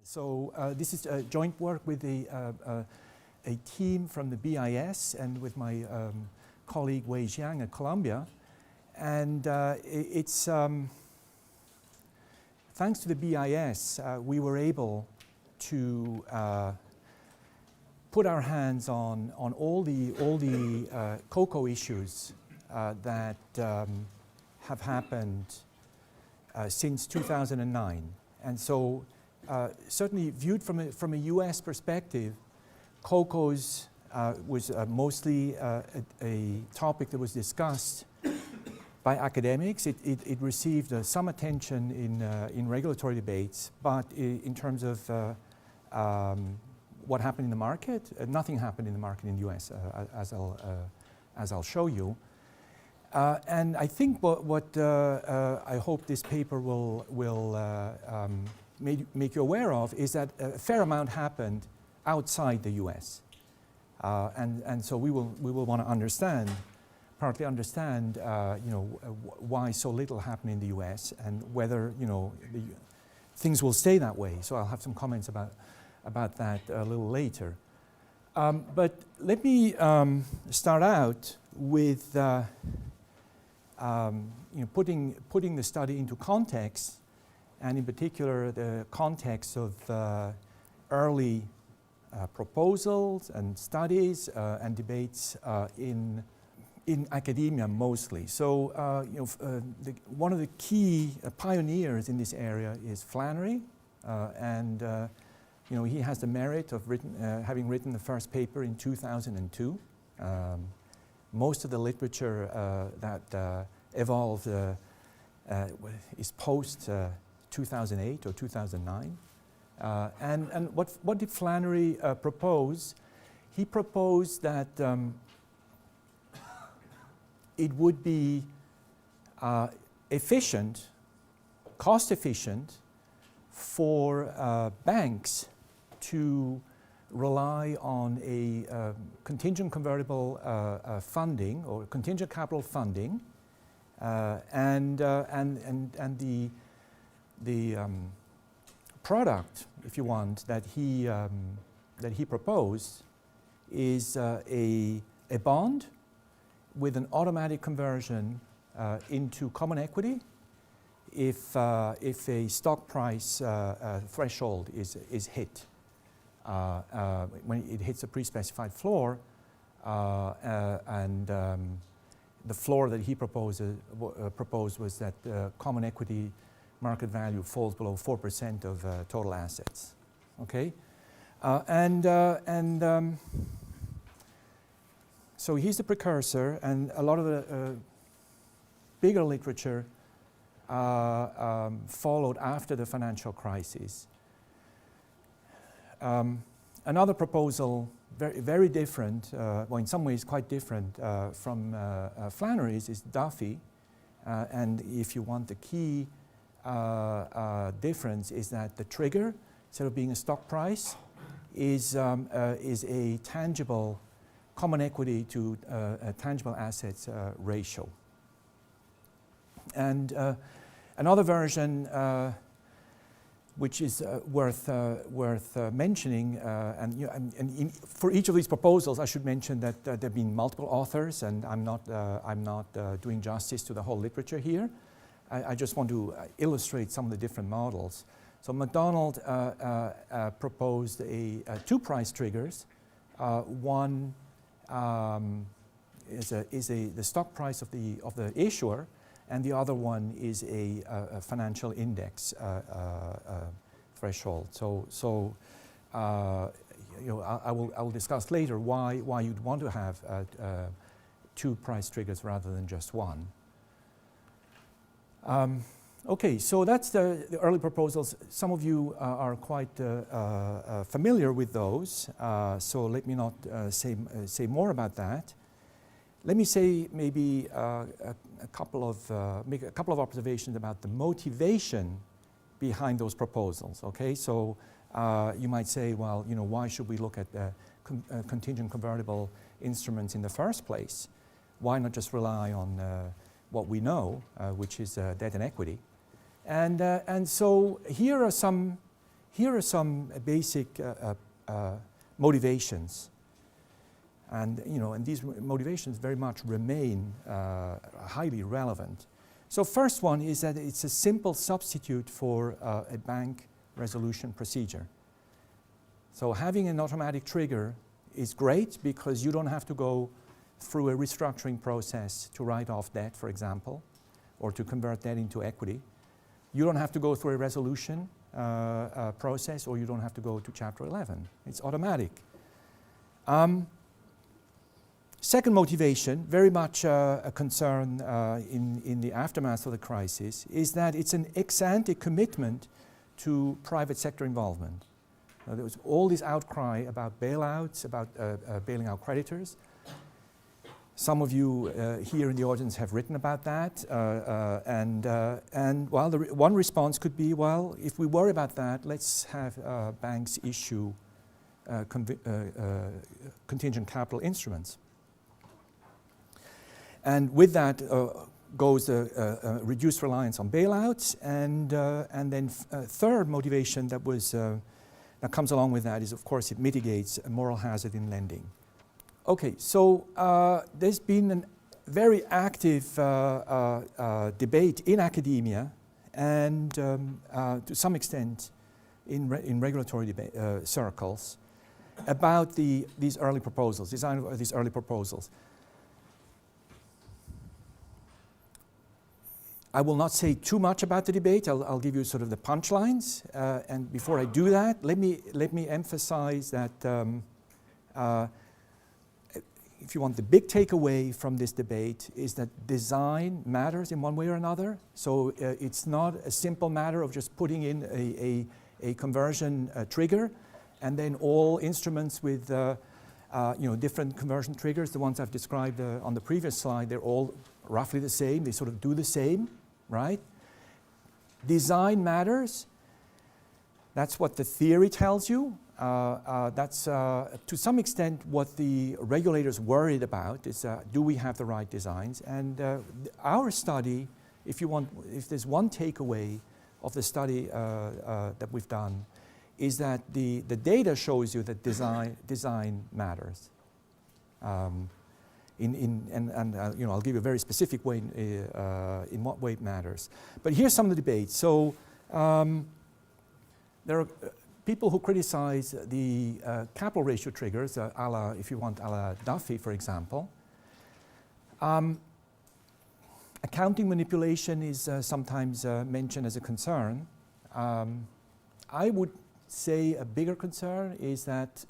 So this is a joint work with a team from the BIS and with my colleague Wei Jiang at Columbia. And it's thanks to the BIS, we were able to put our hands on all the CoCo issues that have happened since 2009. And so certainly viewed from a US perspective, CoCos was mostly a topic that was discussed by academics. It received some attention in regulatory debates, but in terms of what happened in the market, nothing happened in the market in the US, as I'll show you. And I think what I hope this paper will make you aware of is that a fair amount happened outside the US. And so we will want to partly understand, why so little happened in the US and whether, things will stay that way. So I'll have some comments about that a little later. But let me start out with putting the study into context, and in particular the context of early proposals and studies and debates in academia mostly. So one of the key pioneers in this area is Flannery, and he has the merit of having written the first paper in 2002. Most of the literature that evolved is post 2008 or 2009. And what did Flannery propose? He proposed that it would be cost efficient for banks to rely on a contingent convertible funding or contingent capital funding, and the product, if you want, that he proposed is a bond with an automatic conversion into common equity if a stock price threshold is hit. When it hits a pre-specified floor, and the floor that he proposed was that common equity market value falls below 4% of total assets. Okay, so he's the precursor, and a lot of the bigger literature followed after the financial crisis. Another proposal, very different, well, in some ways quite different from Flannery's, is Duffy. And if you want, the key difference is that the trigger, instead of being a stock price, is a tangible common equity to a tangible assets ratio. And another version which is worth mentioning, and for each of these proposals, I should mention that there have been multiple authors, and I'm not doing justice to the whole literature here. I just want to illustrate some of the different models. So McDonald proposed two price triggers. One is the stock price of the issuer, and the other one is a financial index threshold. So I will discuss later why you'd want to have two price triggers rather than just one. Okay, so that's the early proposals. Some of you are quite familiar with those, so let me not say more about that. Let me say maybe make a couple of observations about the motivation behind those proposals. Okay, so you might say, well, why should we look at contingent convertible instruments in the first place? Why not just rely on what we know, which is debt and equity? And so here are some Here are some basic motivations. And, and these motivations very much remain highly relevant. So first one is that it's a simple substitute for a bank resolution procedure. So having an automatic trigger is great because you don't have to go through a restructuring process to write off debt, for example, or to convert debt into equity. You don't have to go through a resolution process, or you don't have to go to Chapter 11. It's automatic. Second motivation, very much a concern in the aftermath of the crisis, is that it's an ex-ante commitment to private sector involvement. There was all this outcry about bailouts, about bailing out creditors. Some of you here in the audience have written about that, and well, one response could be, well, if we worry about that, let's have banks issue contingent capital instruments. And with that goes a reduced reliance on bailouts, and then third motivation that comes along with that is, of course, it mitigates a moral hazard in lending. Okay, so there's been a very active debate in academia and to some extent in regulatory circles about these early proposals, design of these early proposals. I will not say too much about the debate. I'll give you sort of the punchlines, and before I do that, let me emphasize that if you want, the big takeaway from this debate is that design matters in one way or another. So it's not a simple matter of just putting in a conversion trigger, and then all instruments with different conversion triggers, the ones I've described on the previous slide, they're all roughly the same. They sort of do the same, right? Design matters. That's what the theory tells you. That's to some extent what the regulators worried about is, do we have the right designs? And our study, if there's one takeaway of the study that we've done, is that the data shows you that design matters. I'll give you a very specific way in what way it matters. But here's some of the debates. So there are people who criticize the capital ratio triggers, if you want, a la Duffy, for example. Accounting manipulation is sometimes mentioned as a concern. I would say a bigger concern is that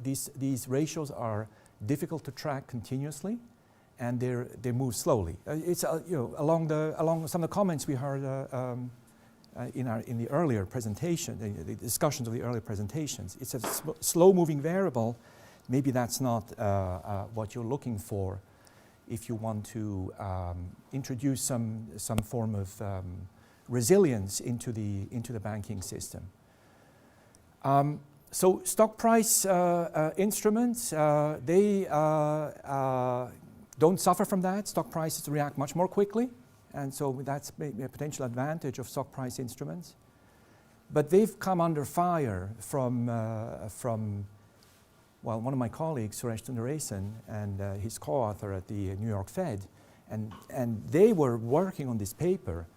these ratios are difficult to track continuously, and they move slowly. It's along some of the comments we heard in the earlier presentation, the discussions of the earlier presentations. It's a slow-moving variable. Maybe that's not what you're looking for if you want to introduce some form of resilience into the banking system. So stock price instruments, they don't suffer from that. Stock prices react much more quickly, and so that's maybe a potential advantage of stock price instruments. But they've come under fire from one of my colleagues, Suresh Sundaresan, and his co-author at the New York Fed, and they were working on this paper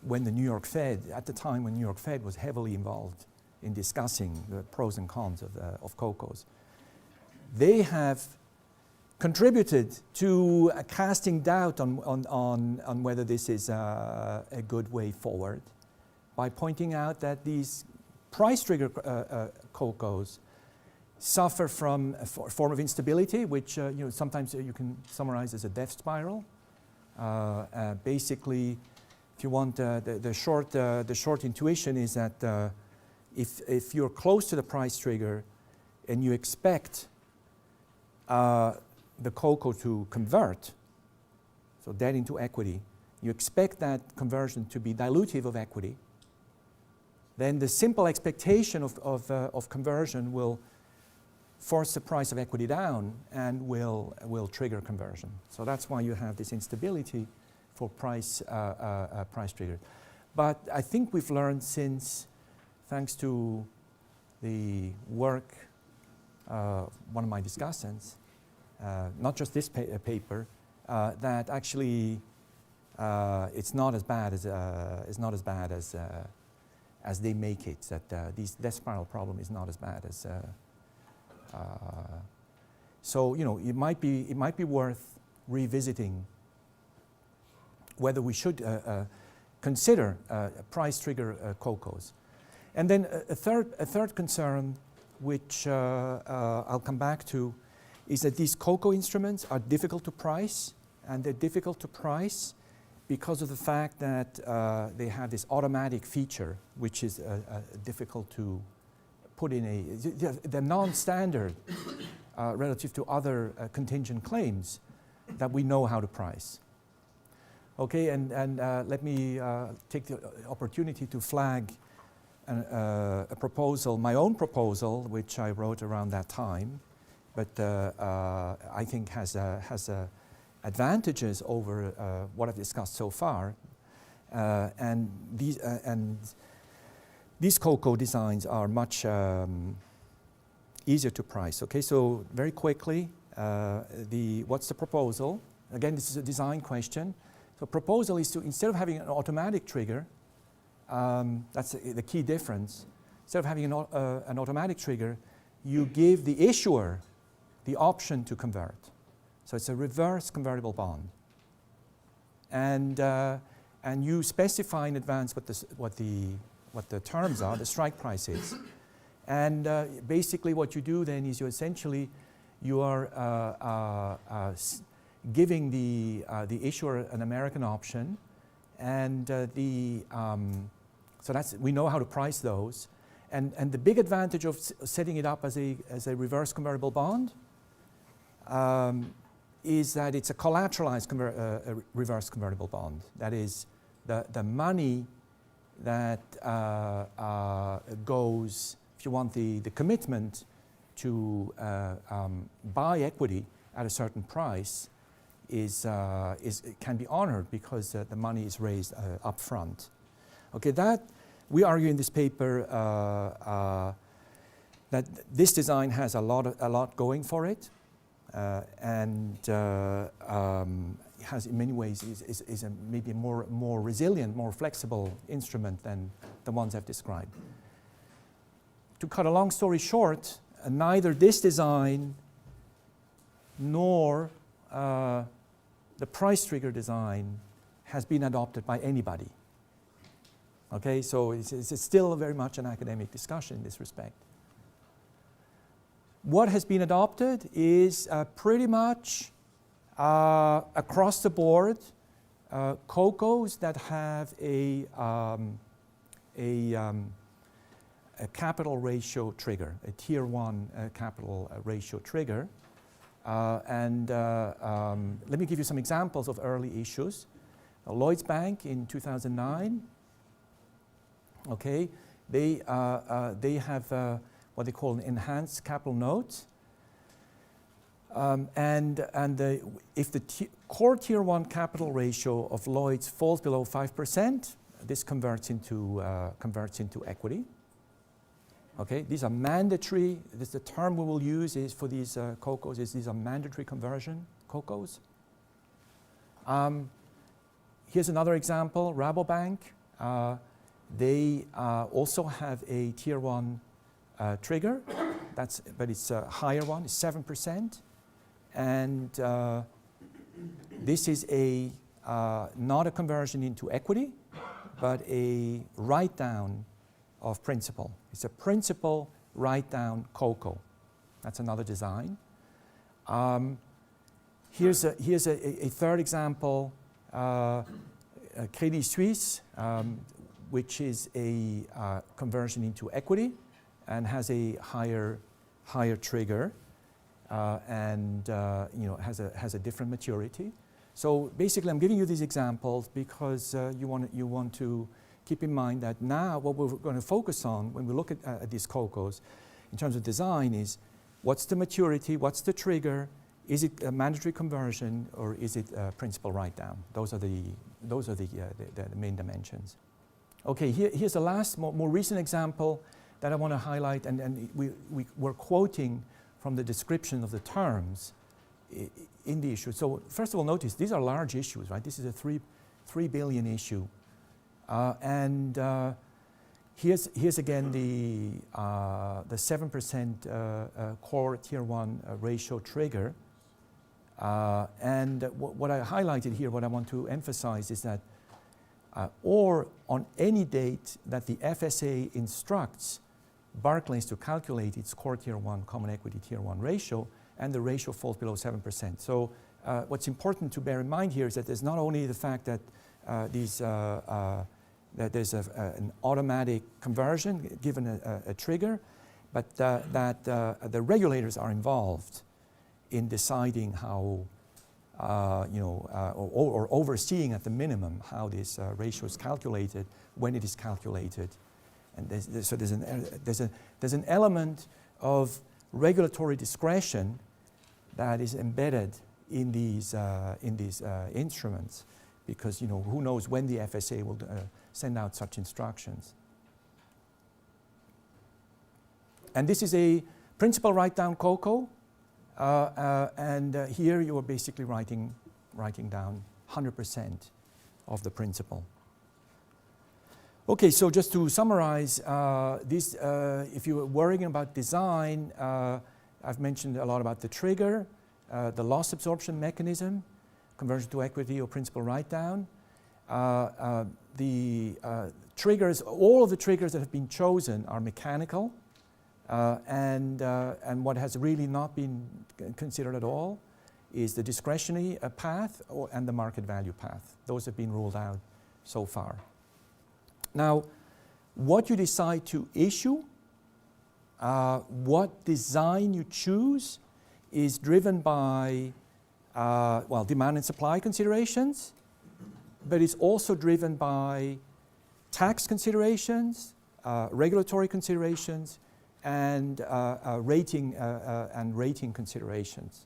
when the New York Fed, at the time when New York Fed was heavily involved in discussing the pros and cons of CoCos. They have contributed to casting doubt on whether this is a good way forward by pointing out that these price trigger CoCos suffer from a form of instability, which sometimes you can summarize as a death spiral. Basically, if you want, the short intuition is that if you're close to the price trigger and you expect the CoCo to convert, so debt into equity, you expect that conversion to be dilutive of equity, then the simple expectation of conversion will force the price of equity down and will trigger conversion. So that's why you have this instability for price triggers. But I think we've learned since thanks to the work of one of my discussants, not just this paper, that actually it's not as bad as they make it. That this death spiral problem is not as bad as. So it might be worth revisiting whether we should consider price trigger CoCos. And then a third concern, which I'll come back to, is that these CoCo instruments are difficult to price, and they're difficult to price because of the fact that they have this automatic feature, which is difficult to put in they're non-standard relative to other contingent claims that we know how to price. Okay, and let me take the opportunity to flag a proposal, my own proposal, which I wrote around that time, but I think has advantages over what I've discussed so far, and these CoCo designs are much easier to price. Okay, so very quickly, what's the proposal? Again, this is a design question. So proposal is to, instead of having an automatic trigger, that's the key difference. Instead of having an automatic trigger, you give the issuer the option to convert. So it's a reverse convertible bond. And you specify in advance what the terms are, the strike price is. And basically what you do then is you are giving the issuer an American option, and so we know how to price those. And the big advantage of setting it up as a reverse convertible bond is that it's a collateralized reverse convertible bond. That is, the money that goes, if you want, the commitment to buy equity at a certain price can be honored because the money is raised up front. Okay, that we argue in this paper that this design has a lot going for it, and has in many ways is maybe a more resilient, more flexible instrument than the ones I've described. To cut a long story short, neither this design nor the price trigger design has been adopted by anybody. Okay, so it's still very much an academic discussion in this respect. What has been adopted is pretty much across the board CoCos that have a capital ratio trigger, a tier 1 capital ratio trigger. Let me give you some examples of early issues. Lloyds Bank in 2009, okay, they have what they call an enhanced capital note. If the core tier 1 capital ratio of Lloyds falls below 5%, this converts into equity. Okay, these are mandatory. This the term we will use is for these CoCos. These are mandatory conversion CoCos. Here's another example. Rabobank. They also have a tier 1 trigger. But it's a higher one. It's 7%, and this is not a conversion into equity, but a write-down of principal. It's a principal write-down CoCo. That's another design. Here's a third example, Credit Suisse, which is a conversion into equity and has a higher trigger, and has a different maturity. So basically, I'm giving you these examples because you want to keep in mind that now what we're going to focus on when we look at these CoCos in terms of design is what's the maturity, what's the trigger, is it a mandatory conversion, or is it a principal write-down? Those are the main dimensions. Okay, here's the last, more recent example that I want to highlight, and we're quoting from the description of the terms in the issue. So first of all, notice these are large issues, right? This is a 3 billion issue. Here's again the 7% core tier 1 ratio trigger. What I highlighted here, what I want to emphasize is that or on any date that the FSA instructs Barclays to calculate its core tier 1 common equity tier 1 ratio, and the ratio falls below 7%. So what's important to bear in mind here is that there's not only the fact that that there's an automatic conversion given a trigger, but that the regulators are involved in deciding how, or overseeing at the minimum how this ratio is calculated, when it is calculated. And there's an element of regulatory discretion that is embedded in these instruments, because who knows when the FSA will send out such instructions. And this is a principal write-down CoCo, and here you are basically writing down 100% of the principal. Okay, so just to summarize, if you were worrying about design, I've mentioned a lot about the trigger, the loss absorption mechanism, conversion to equity or principal write-down. The triggers, all of the triggers that have been chosen are mechanical, and what has really not been considered at all is the discretionary path and the market value path. Those have been ruled out so far. Now, what you decide to issue, what design you choose is driven by, demand and supply considerations, but it's also driven by tax considerations, regulatory considerations, and rating considerations.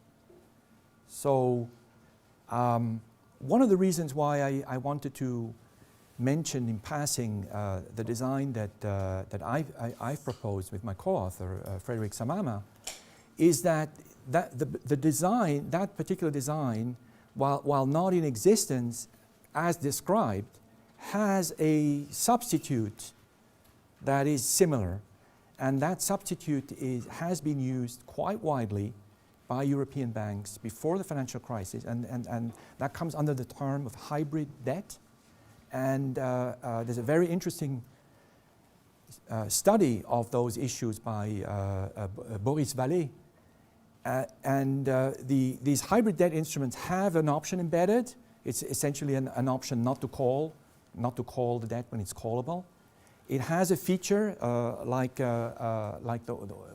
So one of the reasons why I wanted to mention in passing the design that I've proposed with my co-author, Frederick Samama, is that the design, that particular design, while not in existence as described, has a substitute that is similar, and that substitute has been used quite widely by European banks before the financial crisis, and that comes under the term of hybrid debt. And there's a very interesting study of those issues by Boris Vallée. These hybrid debt instruments have an option embedded. It's essentially an option not to call the debt when it's callable. It has a feature like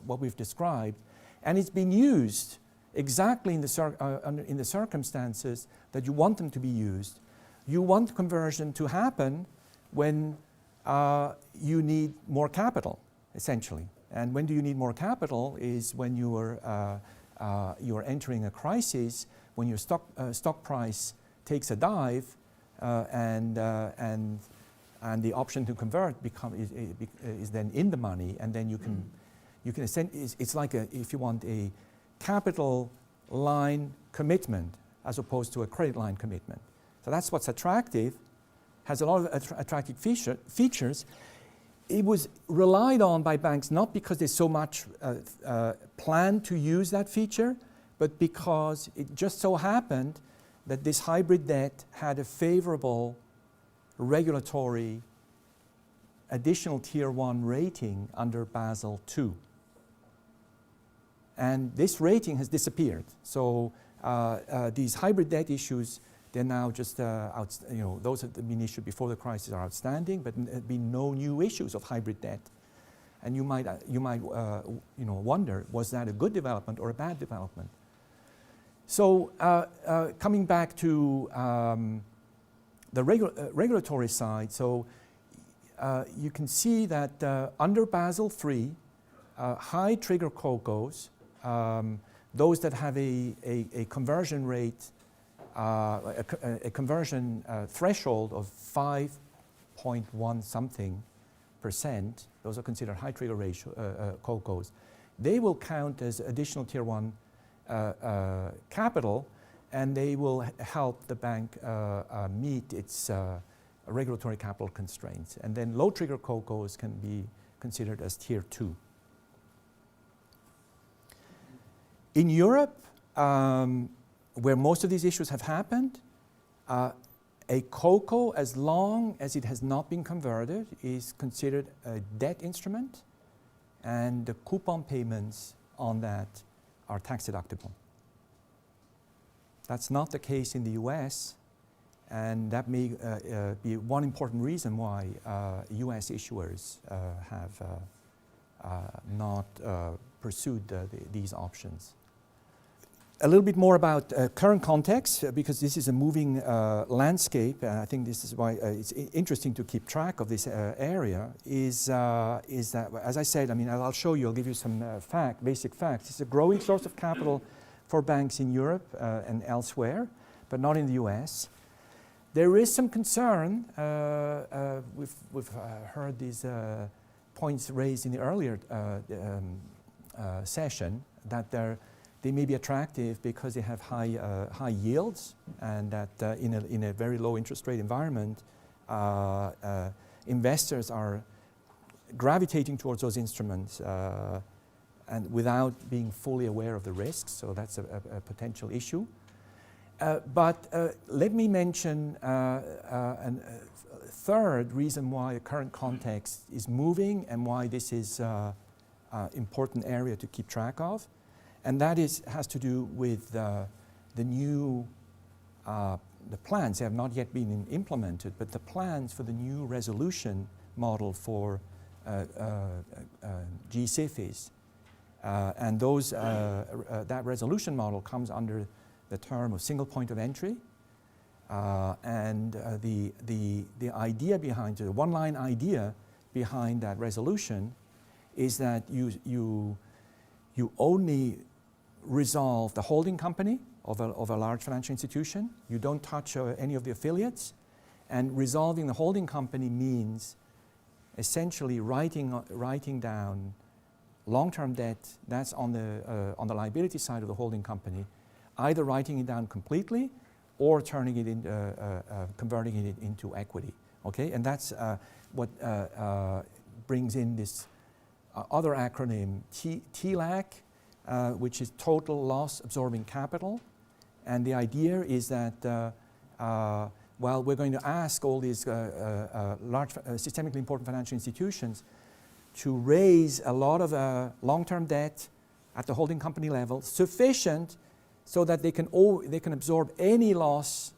what we've described, and it's been used exactly in the circumstances that you want them to be used. You want conversion to happen when you need more capital, essentially. And when do you need more capital is when you are entering a crisis, when your stock price takes a dive, and the option to convert is then in the money, and then you can it's like if you want a capital line commitment as opposed to a credit line commitment. So that's what's attractive, has a lot of attractive features. It was relied on by banks not because there's so much plan to use that feature, but because it just so happened that this hybrid debt had a favorable regulatory additional tier 1 rating under Basel II. And this rating has disappeared. So these hybrid debt issues, they're now just, those that have been issued before the crisis are outstanding, but there have been no new issues of hybrid debt. And you might wonder, was that a good development or a bad development? So coming back to the regulatory side, so you can see that under Basel III, high trigger CoCos, those that have a conversion rate, a conversion threshold of 5.5 0.1 something %, those are considered high trigger ratio CoCos, they will count as additional tier 1 capital, and they will help the bank meet its regulatory capital constraints. And then low trigger CoCos can be considered as tier 2. In Europe, where most of these issues have happened, a CoCo, as long as it has not been converted, is considered a debt instrument, and the coupon payments on that are tax deductible. That's not the case in the US, and that may be one important reason why US issuers have not pursued these options. A little bit more about current context, because this is a moving landscape, and I think this is why it's interesting to keep track of this area, is that, as I said, I mean, I'll show you, I'll give you some basic facts. It's a growing source of capital for banks in Europe and elsewhere, but not in the US. There is some concern, we've heard these points raised in the earlier session, that they may be attractive because they have high yields, and that in a very low interest rate environment, investors are gravitating towards those instruments and without being fully aware of the risks, so that's a potential issue. But let me mention a third reason why the current context is moving and why this is an important area to keep track of. And that has to do with the new, the plans. They have not yet been implemented, but the plans for the new resolution model for G-SIFIs. And those, that resolution model comes under the term of single point of entry. And the idea behind it, the one-line idea behind that resolution is that you only resolve the holding company of a large financial institution. You don't touch any of the affiliates. And resolving the holding company means essentially writing down long-term debt that's on the liability side of the holding company, either writing it down completely or turning it converting it into equity. Okay, and that's what brings in this other acronym TLAC, which is total loss absorbing capital. And the idea is that well, we're going to ask all these large systemically important financial institutions to raise a lot of long-term debt at the holding company level, sufficient so that they can absorb any loss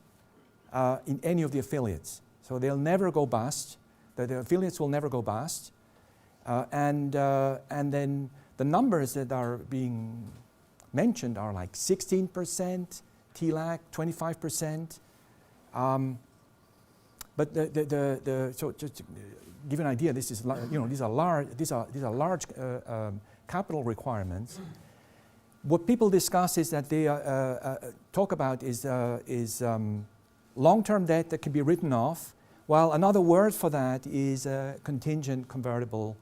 in any of the affiliates. So they'll never go bust. The affiliates will never go bust. And then the numbers that are being mentioned are like 16%, TLAC, 25%. But so just to give you an idea, this is these are large capital requirements. What people discuss is that they talk about is long-term debt that can be written off. Well, another word for that is contingent convertible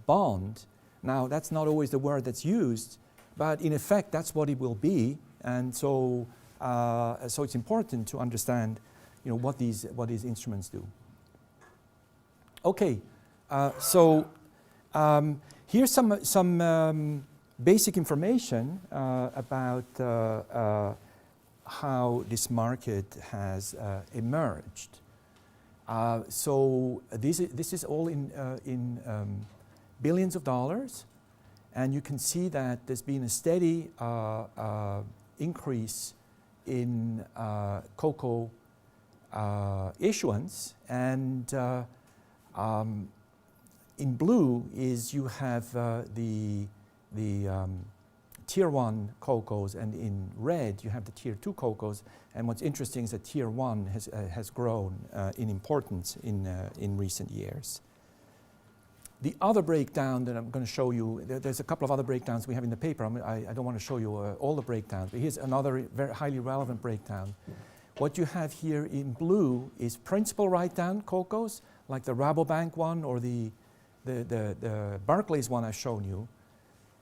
bond. Now, that's not always the word that's used, but in effect, that's what it will be. And so, so it's important to understand, what these instruments do. Okay, so here's some basic information about how this market has emerged. So this is all in billions of dollars, and you can see that there's been a steady increase in CoCo issuance, and in blue is you have the tier 1 CoCos, and in red you have the tier 2 CoCos. And what's interesting is that tier 1 has grown in importance in recent years. The other breakdown that I'm going to show you, there's a couple of other breakdowns we have in the paper. I don't want to show you all the breakdowns, but here's another very highly relevant breakdown. What you have here in blue is principal write-down CoCos, like the Rabobank one or the Barclays one I've shown you,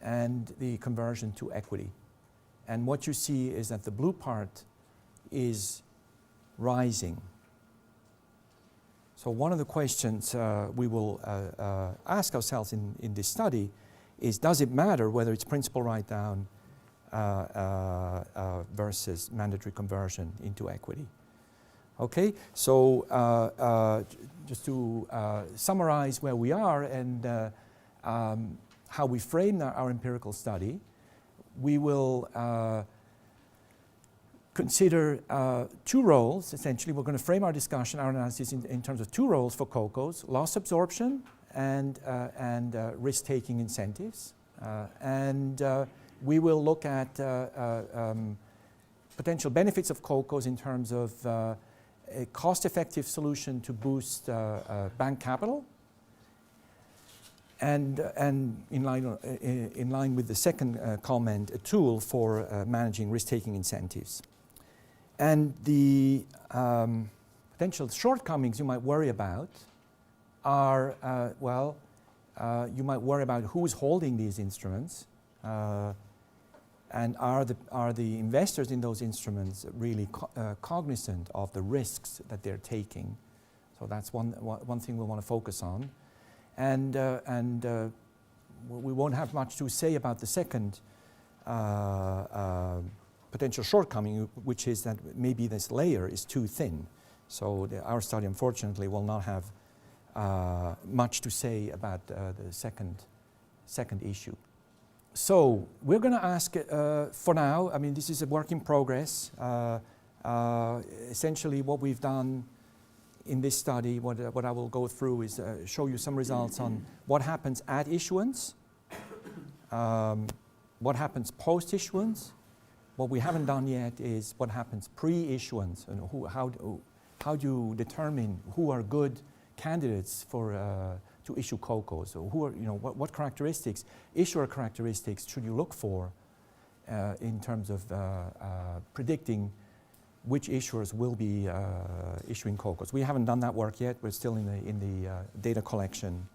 and the conversion to equity. And what you see is that the blue part is rising. So one of the questions we will ask ourselves in this study is, does it matter whether it's principal write-down versus mandatory conversion into equity? Okay, so just to summarize where we are and how we framed our empirical study, we will consider two roles. Essentially, we're going to frame our discussion, our analysis in terms of two roles for CoCos: loss absorption and risk-taking incentives. We will look at potential benefits of CoCos in terms of a cost-effective solution to boost bank capital, and in line with the second comment, a tool for managing risk-taking incentives. And the potential shortcomings you might worry about are, you might worry about who's holding these instruments, and are the investors in those instruments really cognizant of the risks that they're taking? So that's one thing we want to focus on. And we won't have much to say about the second potential shortcoming, which is that maybe this layer is too thin. So our study, unfortunately, will not have much to say about the second issue. So we're going to ask, for now, I mean, this is a work in progress. Essentially, what we've done in this study, what I will go through is show you some results on what happens at issuance, what happens post-issuance. What we haven't done yet is what happens pre-issuance, and how do you determine who are good candidates for to issue CoCos? So who are, what characteristics, issuer characteristics, should you look for in terms of predicting which issuers will be issuing CoCos? We haven't done that work yet. We're still in the data collection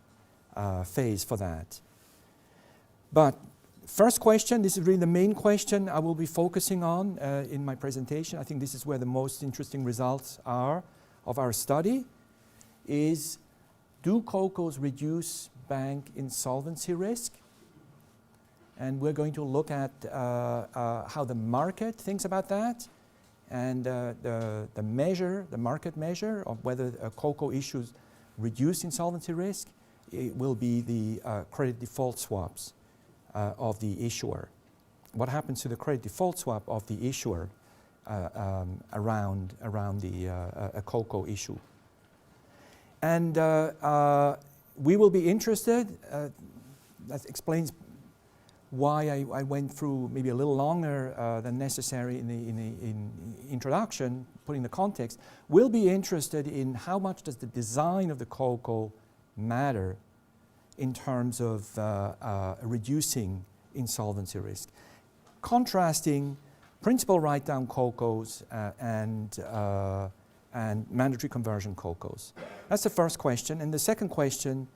phase for that. But first question, this is really the main question I will be focusing on in my presentation. I think this is where the most interesting results are of our study, is, do CoCos reduce bank insolvency risk? And we're going to look at how the market thinks about that, and the market measure of whether CoCo issues reduce insolvency risk. It will be the credit default swaps of the issuer. What happens to the credit default swap of the issuer around a CoCo issue? And we will be interested, that explains why I went through maybe a little longer than necessary in the introduction, putting the context. We'll be interested in how much does the design of the CoCo matter in terms of reducing insolvency risk, contrasting principal write-down CoCos and mandatory conversion CoCos. That's the first question. And the second question,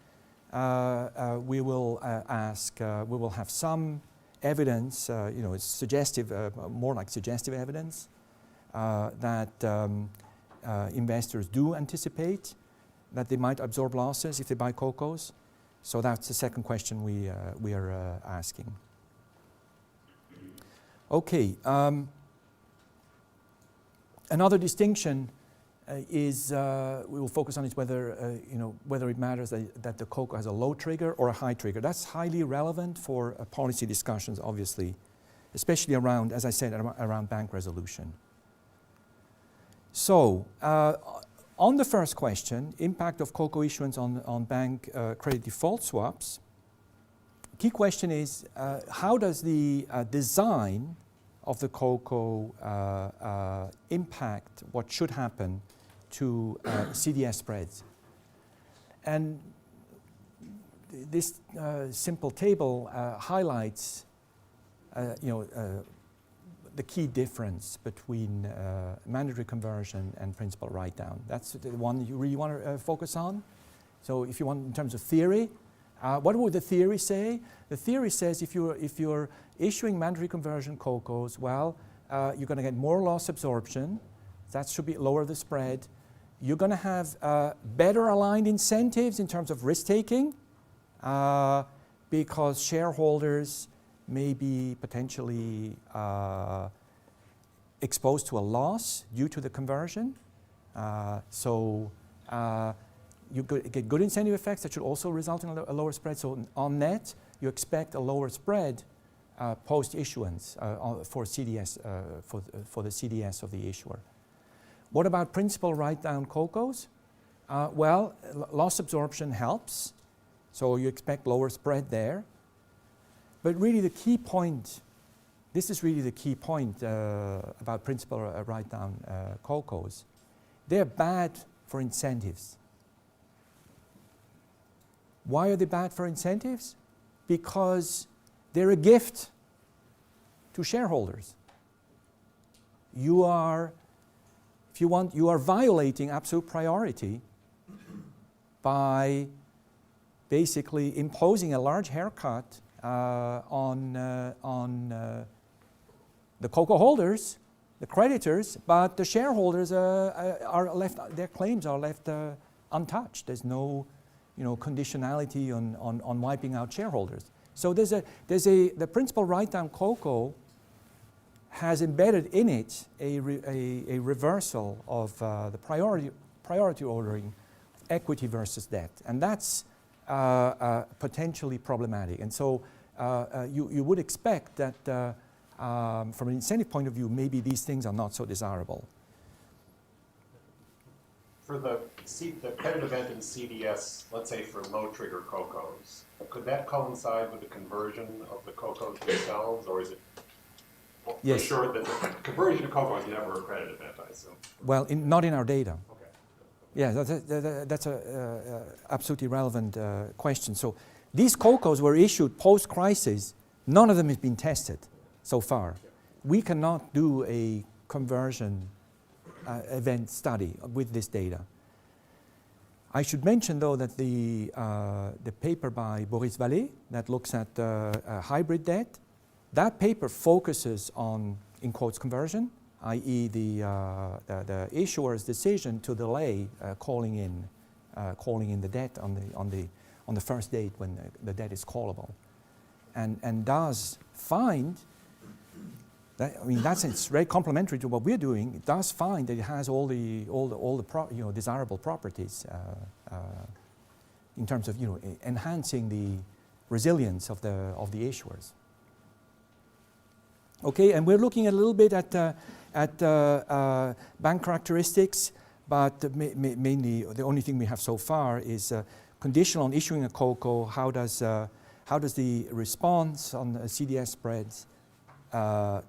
we will ask, we will have some evidence, it's suggestive, more like suggestive evidence, that investors do anticipate that they might absorb losses if they buy CoCos. So that's the second question we are asking. Okay. Another distinction is we will focus on is whether whether it matters that the CoCo has a low trigger or a high trigger. That's highly relevant for policy discussions, obviously, especially around, as I said, around bank resolution. So on the first question, impact of CoCo issuance on bank credit default swaps, key question is how does the design of the CoCo impact what should happen to CDS spreads? And this simple table highlights the key difference between mandatory conversion and principal write-down. That's the one you really want to focus on. So if you want in terms of theory, what would the theory say? The theory says if you're issuing mandatory conversion CoCos, well, you're going to get more loss absorption. That should be lower the spread. You're going to have better aligned incentives in terms of risk-taking because shareholders may be potentially exposed to a loss due to the conversion. You get good incentive effects that should also result in a lower spread. So on net, you expect a lower spread post-issuance for CDS, for the CDS of the issuer. What about principal write-down CoCos? Well, loss absorption helps, so you expect lower spread there. But really the key point, this is really the key point about principal write-down CoCos. They're bad for incentives. Why are they bad for incentives? Because they're a gift to shareholders. You are violating absolute priority by basically imposing a large haircut on the CoCo holders, the creditors, but the shareholders are left. Their claims are left untouched. There's no, conditionality on wiping out shareholders. So the principal write-down CoCo has embedded in it a reversal of the priority ordering equity versus debt, and that's potentially problematic. And so you would expect that from an incentive point of view, maybe these things are not so desirable. For the credit event in CDS, let's say for low trigger CoCos, could that coincide with the conversion of the CoCos themselves, or is it yes. For sure that the conversion of CoCo is never a credit event, I assume? Well, not in our data. Okay. Yeah, that's a absolutely relevant question. So these CoCos were issued post-crisis. None of them has been tested so far. Yeah. We cannot do a conversion event study with this data. I should mention, though, that the paper by Boris Vallée that looks at hybrid debt, that paper focuses on, in quotes, conversion, i.e. the issuer's decision to delay calling in the debt on the first date when the debt is callable, and does find that, it's very complementary to what we're doing. It does find that it has all the desirable properties in terms of enhancing the resilience of the issuers. Okay, and we're looking a little bit at bank characteristics, but mainly the only thing we have so far is conditional on issuing a CoCo. How does the response on CDS spreads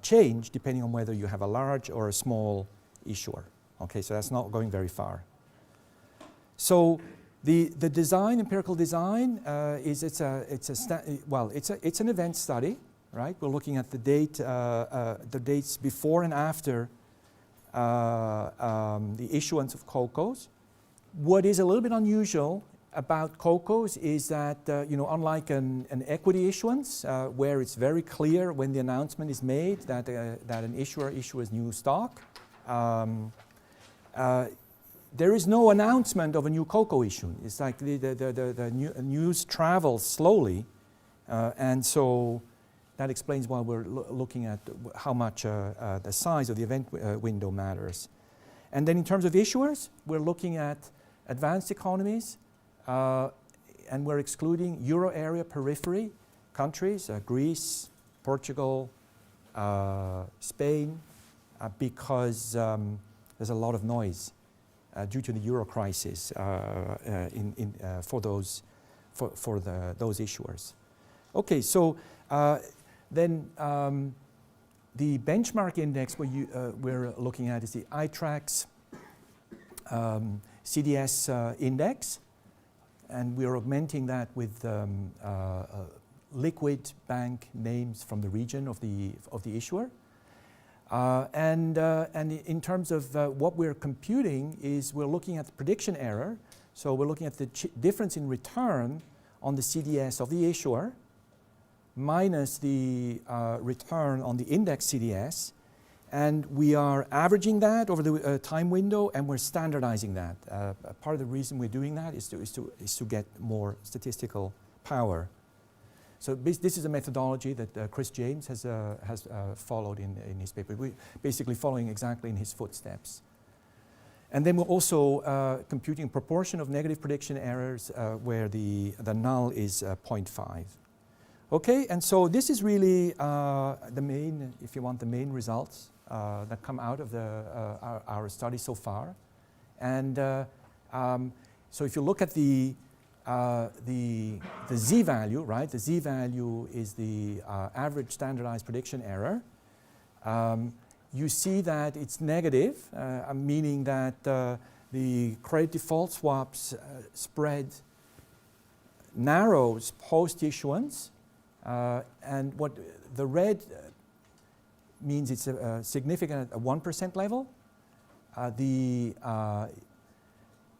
change depending on whether you have a large or a small issuer? Okay, so that's not going very far. So the design, empirical design, it's an event study. Right, we're looking at the dates before and after the issuance of CoCos. What is a little bit unusual about CoCos is that unlike an equity issuance where it's very clear when the announcement is made that an issuer issues new stock, there is no announcement of a new CoCo issue. It's like the news travels slowly, and so that explains why we're looking at how much the size of the event window matters. And then in terms of issuers, we're looking at advanced economies, and we're excluding Euro area periphery countries, Greece, Portugal, Spain, because there's a lot of noise due to the Euro crisis for those issuers. Okay, so then the benchmark index we're looking at is the iTraxx CDS index, and we're augmenting that with liquid bank names from the region of the issuer. And in terms of what we're computing is we're looking at the prediction error. So we're looking at the difference in return on the CDS of the issuer minus the return on the index CDS. And we are averaging that over the time window, and we're standardizing that. Part of the reason we're doing that is to get more statistical power. So this is a methodology that Chris James has followed in his paper. We're basically following exactly in his footsteps. And then we're also computing proportion of negative prediction errors where the null is 0.5. Okay, and so this is really the main, if you want, the main results that come out of our study so far. And so if you look at the z-value, right? The z-value is the average standardized prediction error. You see that it's negative, meaning that the credit default swaps spread narrows post-issuance. And what the red means it's significant at a 1% level. The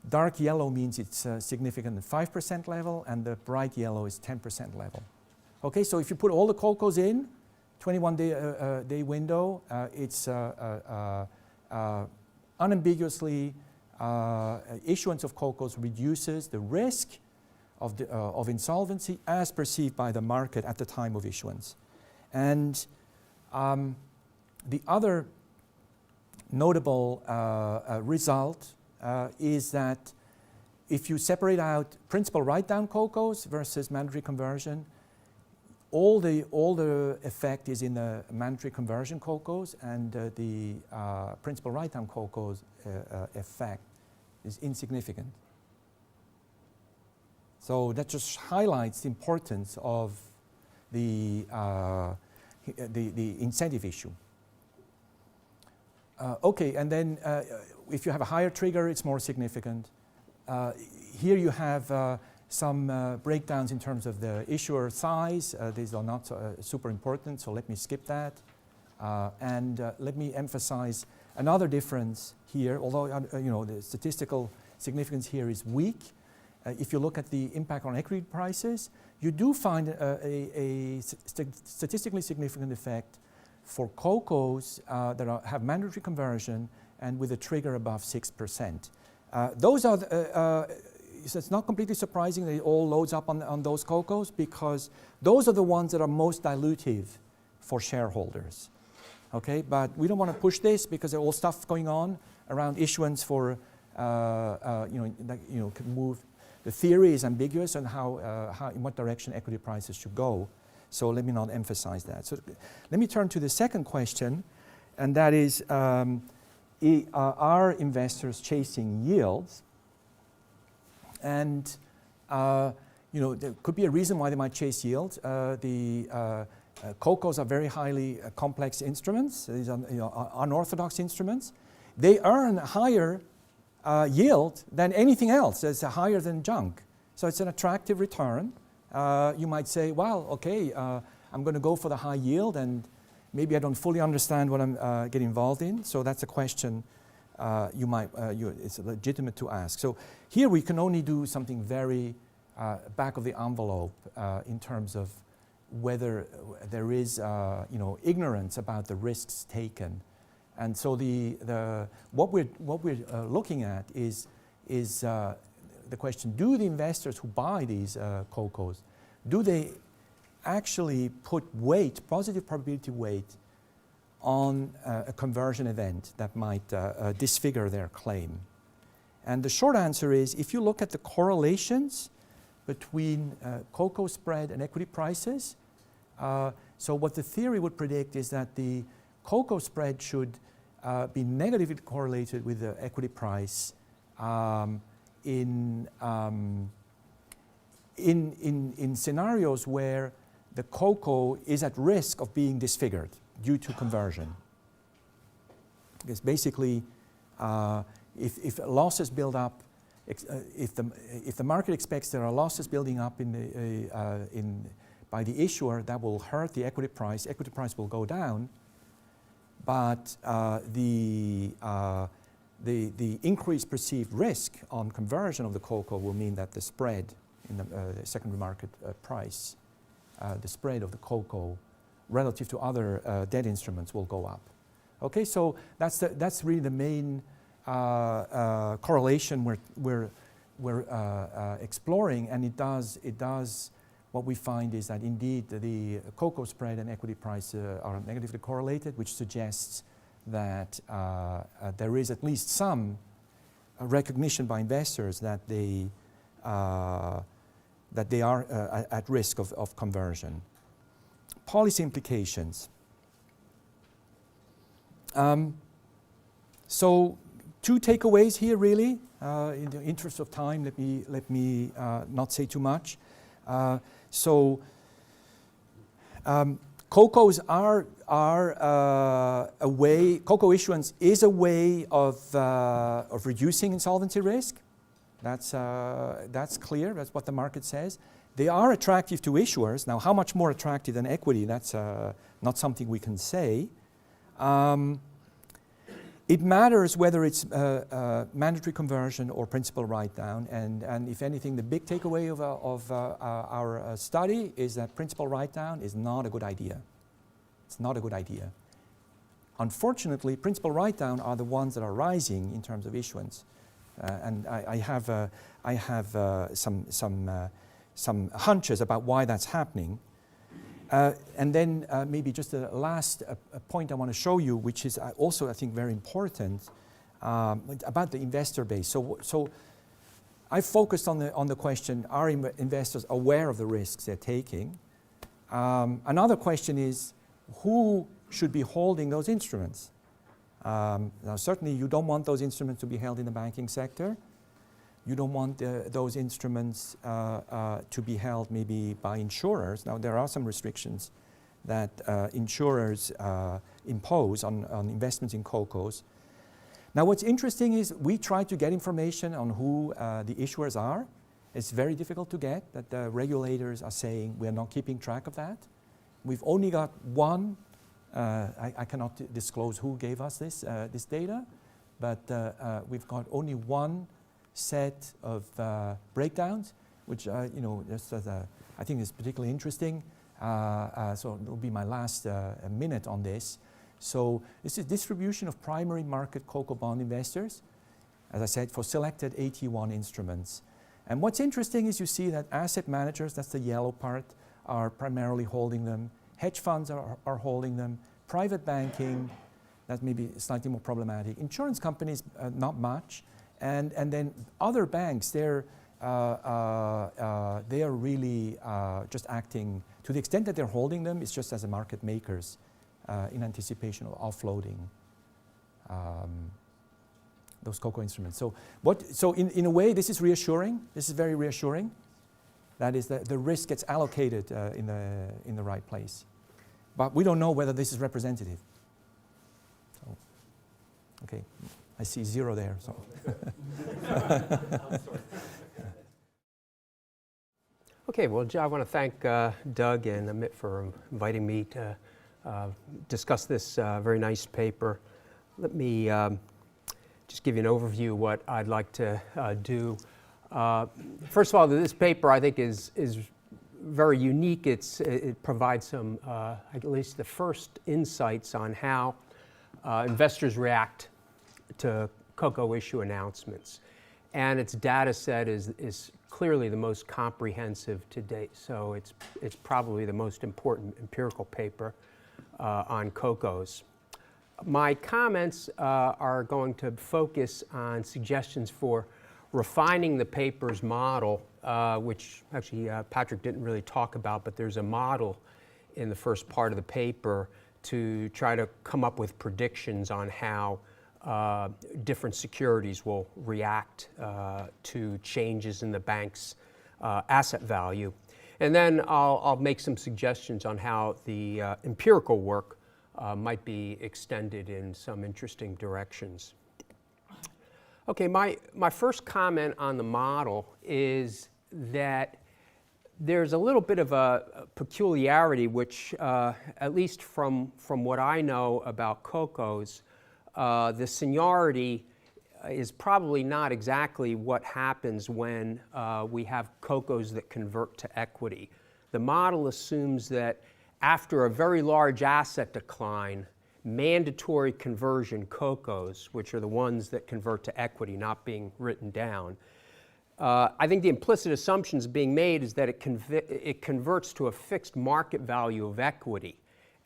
dark yellow means it's significant at 5% level, and the bright yellow is 10% level. Okay, so if you put all the CoCos in, 21-day window, it's unambiguously issuance of CoCos reduces the risk of insolvency as perceived by the market at the time of issuance. And the other notable result is that if you separate out principal write-down CoCos versus mandatory conversion, all the effect is in the mandatory conversion CoCos, and the principal write-down CoCos effect is insignificant. So that just highlights the importance of the incentive issue. Okay, and then if you have a higher trigger, it's more significant. Here you have some breakdowns in terms of the issuer size. These are not super important, so let me skip that. And let me emphasize another difference here, although the statistical significance here is weak. If you look at the impact on equity prices, you do find a statistically significant effect for CoCos that have mandatory conversion and with a trigger above 6%. Those are, so it's not completely surprising that it all loads up on those CoCos, because those are the ones that are most dilutive for shareholders. Okay, but we don't want to push this because there's all stuff going on around issuance for, can move. The theory is ambiguous on in what direction equity prices should go. So let me not emphasize that. So let me turn to the second question, and that is, are investors chasing yields? And there could be a reason why they might chase yields. CoCos are very highly complex instruments. These are unorthodox instruments. They earn higher yield than anything else. It's higher than junk. So it's an attractive return. You might say, well, okay, I'm going to go for the high yield, and maybe I don't fully understand what I'm getting involved in. So that's a question it's legitimate to ask. So here we can only do something very back of the envelope in terms of whether there is ignorance about the risks taken. And so what we're looking at is the question: do the investors who buy these CoCos, do they actually put weight, positive probability weight, on a conversion event that might disfigure their claim? And the short answer is, if you look at the correlations between CoCo spread and equity prices, so what the theory would predict is that the CoCo spread should be negatively correlated with the equity price in scenarios where the CoCo is at risk of being disfigured due to conversion. Because basically, if losses build up, if the market expects there are losses building up by the issuer, that will hurt the equity price. Equity price will go down. but the increased perceived risk on conversion of the CoCo will mean that the spread in the secondary market price, the spread of the CoCo relative to other debt instruments will go up. Okay, so that's really the main correlation we're exploring, and it does. What we find is that indeed the CoCo spread and equity price are negatively correlated, which suggests that there is at least some recognition by investors that they are at risk of conversion. Policy implications. So 2 takeaways here really. In the interest of time, let me not say too much. CoCos are a way. CoCo issuance is a way of reducing insolvency risk. That's clear. That's what the market says. They are attractive to issuers. Now, how much more attractive than equity? That's not something we can say. It matters whether it's mandatory conversion or principal write-down, and if anything, the big takeaway of our study is that principal write-down is not a good idea. It's not a good idea. Unfortunately, principal write-down are the ones that are rising in terms of issuance, and I have some hunches about why that's happening. And then maybe just a last point I want to show you, which is also, I think, very important about the investor base. So I focused on the question, are investors aware of the risks they're taking? Another question is, who should be holding those instruments? Now, certainly you don't want those instruments to be held in the banking sector. You don't want those instruments to be held maybe by insurers. Now, there are some restrictions that insurers impose on investments in CoCos. Now, what's interesting is we try to get information on who the issuers are. It's very difficult to get. That the regulators are saying we're not keeping track of that. We've only got one. I cannot disclose who gave us this data, but we've got only one set of breakdowns, which just as I think is particularly interesting. So it will be my last minute on this. So this is distribution of primary market CoCo bond investors, as I said, for selected AT1 instruments. And what's interesting is you see that asset managers, that's the yellow part, are primarily holding them. Hedge funds are holding them. Private banking, that may be slightly more problematic. Insurance companies, not much. And then other banks, they are really just acting, to the extent that they're holding them, it's just as a market makers in anticipation of offloading those CoCo instruments. So in a way, this is reassuring. This is very reassuring. That is, the risk gets allocated in the right place. But we don't know whether this is representative. So, okay. I see 0 there. So. Okay, well, I want to thank Doug and Amit for inviting me to discuss this very nice paper. Let me just give you an overview of what I'd like to do. First of all, this paper I think is very unique. It provides some, at least the first insights on how investors react to CoCo issue announcements. And its data set is clearly the most comprehensive to date. So it's probably the most important empirical paper on CoCos. My comments are going to focus on suggestions for refining the paper's model, which actually Patrick didn't really talk about, but there's a model in the first part of the paper to try to come up with predictions on how different securities will react to changes in the bank's asset value. And then I'll make some suggestions on how the empirical work might be extended in some interesting directions. Okay, my first comment on the model is that there's a little bit of a peculiarity, which, at least from what I know about CoCos, the seniority is probably not exactly what happens when we have CoCos that convert to equity. The model assumes that after a very large asset decline, mandatory conversion CoCos, which are the ones that convert to equity, not being written down, I think the implicit assumptions being made is that it converts to a fixed market value of equity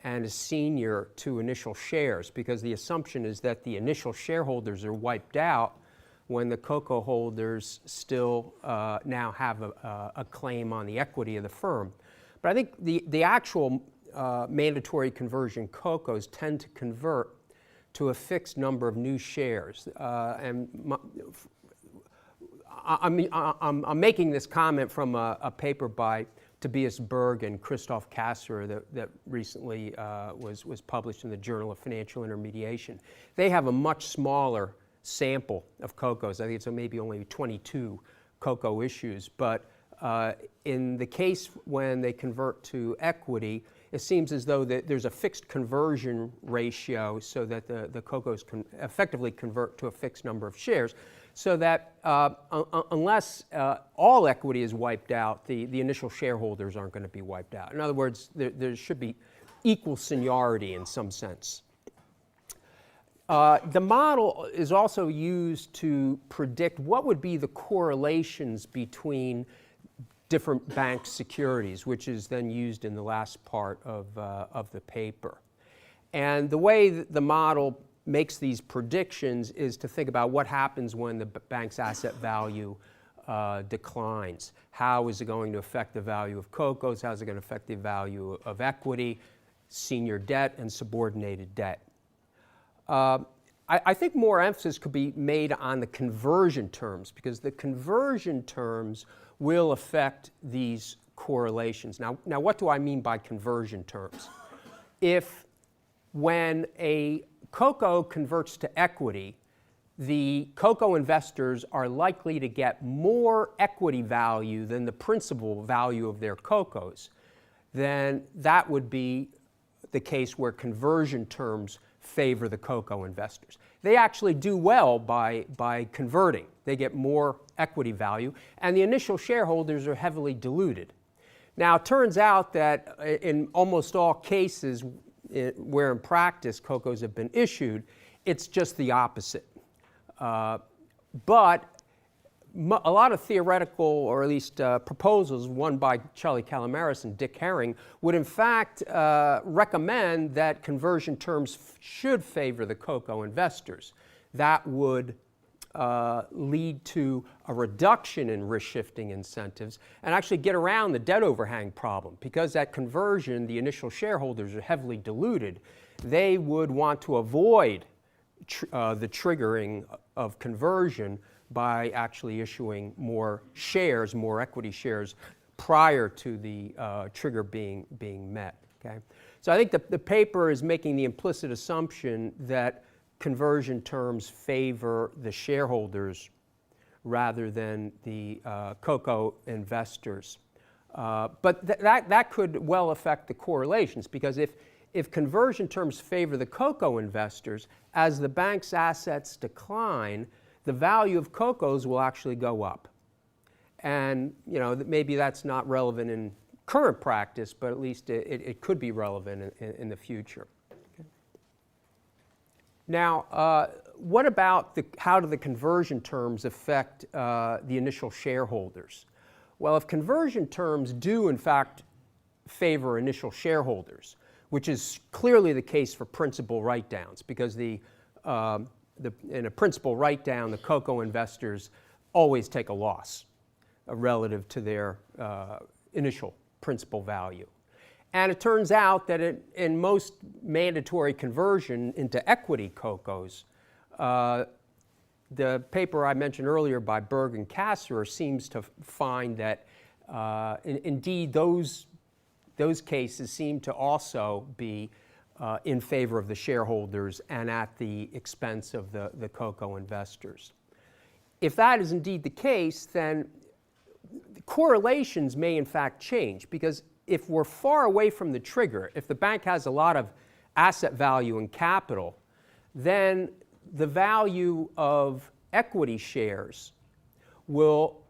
and is senior to initial shares, because the assumption is that the initial shareholders are wiped out when the CoCo holders still now have a claim on the equity of the firm. But I think the actual mandatory conversion CoCos tend to convert to a fixed number of new shares. I'm making this comment from a paper by Tobias Berg and Christoph Kasser that recently was published in the Journal of Financial Intermediation. They have a much smaller sample of CoCos. I think it's maybe only 22 CoCo issues. But in the case when they convert to equity, it seems as though there's a fixed conversion ratio so that the CoCos can effectively convert to a fixed number of shares, so that unless all equity is wiped out, the initial shareholders aren't going to be wiped out. In other words, there should be equal seniority in some sense. The model is also used to predict what would be the correlations between different bank securities, which is then used in the last part of the paper. And the way that the model makes these predictions is to think about what happens when the bank's asset value declines. How is it going to affect the value of CoCos? How is it going to affect the value of equity, senior debt, and subordinated debt? I think more emphasis could be made on the conversion terms, because the conversion terms will affect these correlations. Now what do I mean by conversion terms? If when a CoCo converts to equity, the CoCo investors are likely to get more equity value than the principal value of their CoCos, then that would be the case where conversion terms favor the CoCo investors. They actually do well by converting. They get more equity value, and the initial shareholders are heavily diluted. Now, it turns out that in almost all cases where in practice CoCos have been issued, it's just the opposite. But a lot of theoretical, or at least proposals, one by Charlie Calamaris and Dick Herring, would in fact recommend that conversion terms should favor the CoCo investors. That would lead to a reduction in risk-shifting incentives and actually get around the debt overhang problem. Because at conversion, the initial shareholders are heavily diluted. They would want to avoid the triggering of conversion by actually issuing more shares, more equity shares, prior to the trigger being met. Okay? So I think the paper is making the implicit assumption that conversion terms favor the shareholders rather than the CoCo investors. But that could well affect the correlations, because if conversion terms favor the CoCo investors, as the bank's assets decline, the value of CoCos will actually go up. And maybe that's not relevant in current practice, but at least it could be relevant in the future. Okay. Now, what about how do the conversion terms affect the initial shareholders? Well, if conversion terms do in fact favor initial shareholders, which is clearly the case for principal write-downs, because in a principal write-down, the CoCo investors always take a loss relative to their initial principal value. And it turns out that in most mandatory conversion into equity CoCos, the paper I mentioned earlier by Berg and Kasser seems to find that indeed those cases seem to also be in favor of the shareholders and at the expense of the CoCo investors. If that is indeed the case, then correlations may in fact change, because if we're far away from the trigger, if the bank has a lot of asset value and capital, then the value of equity shares will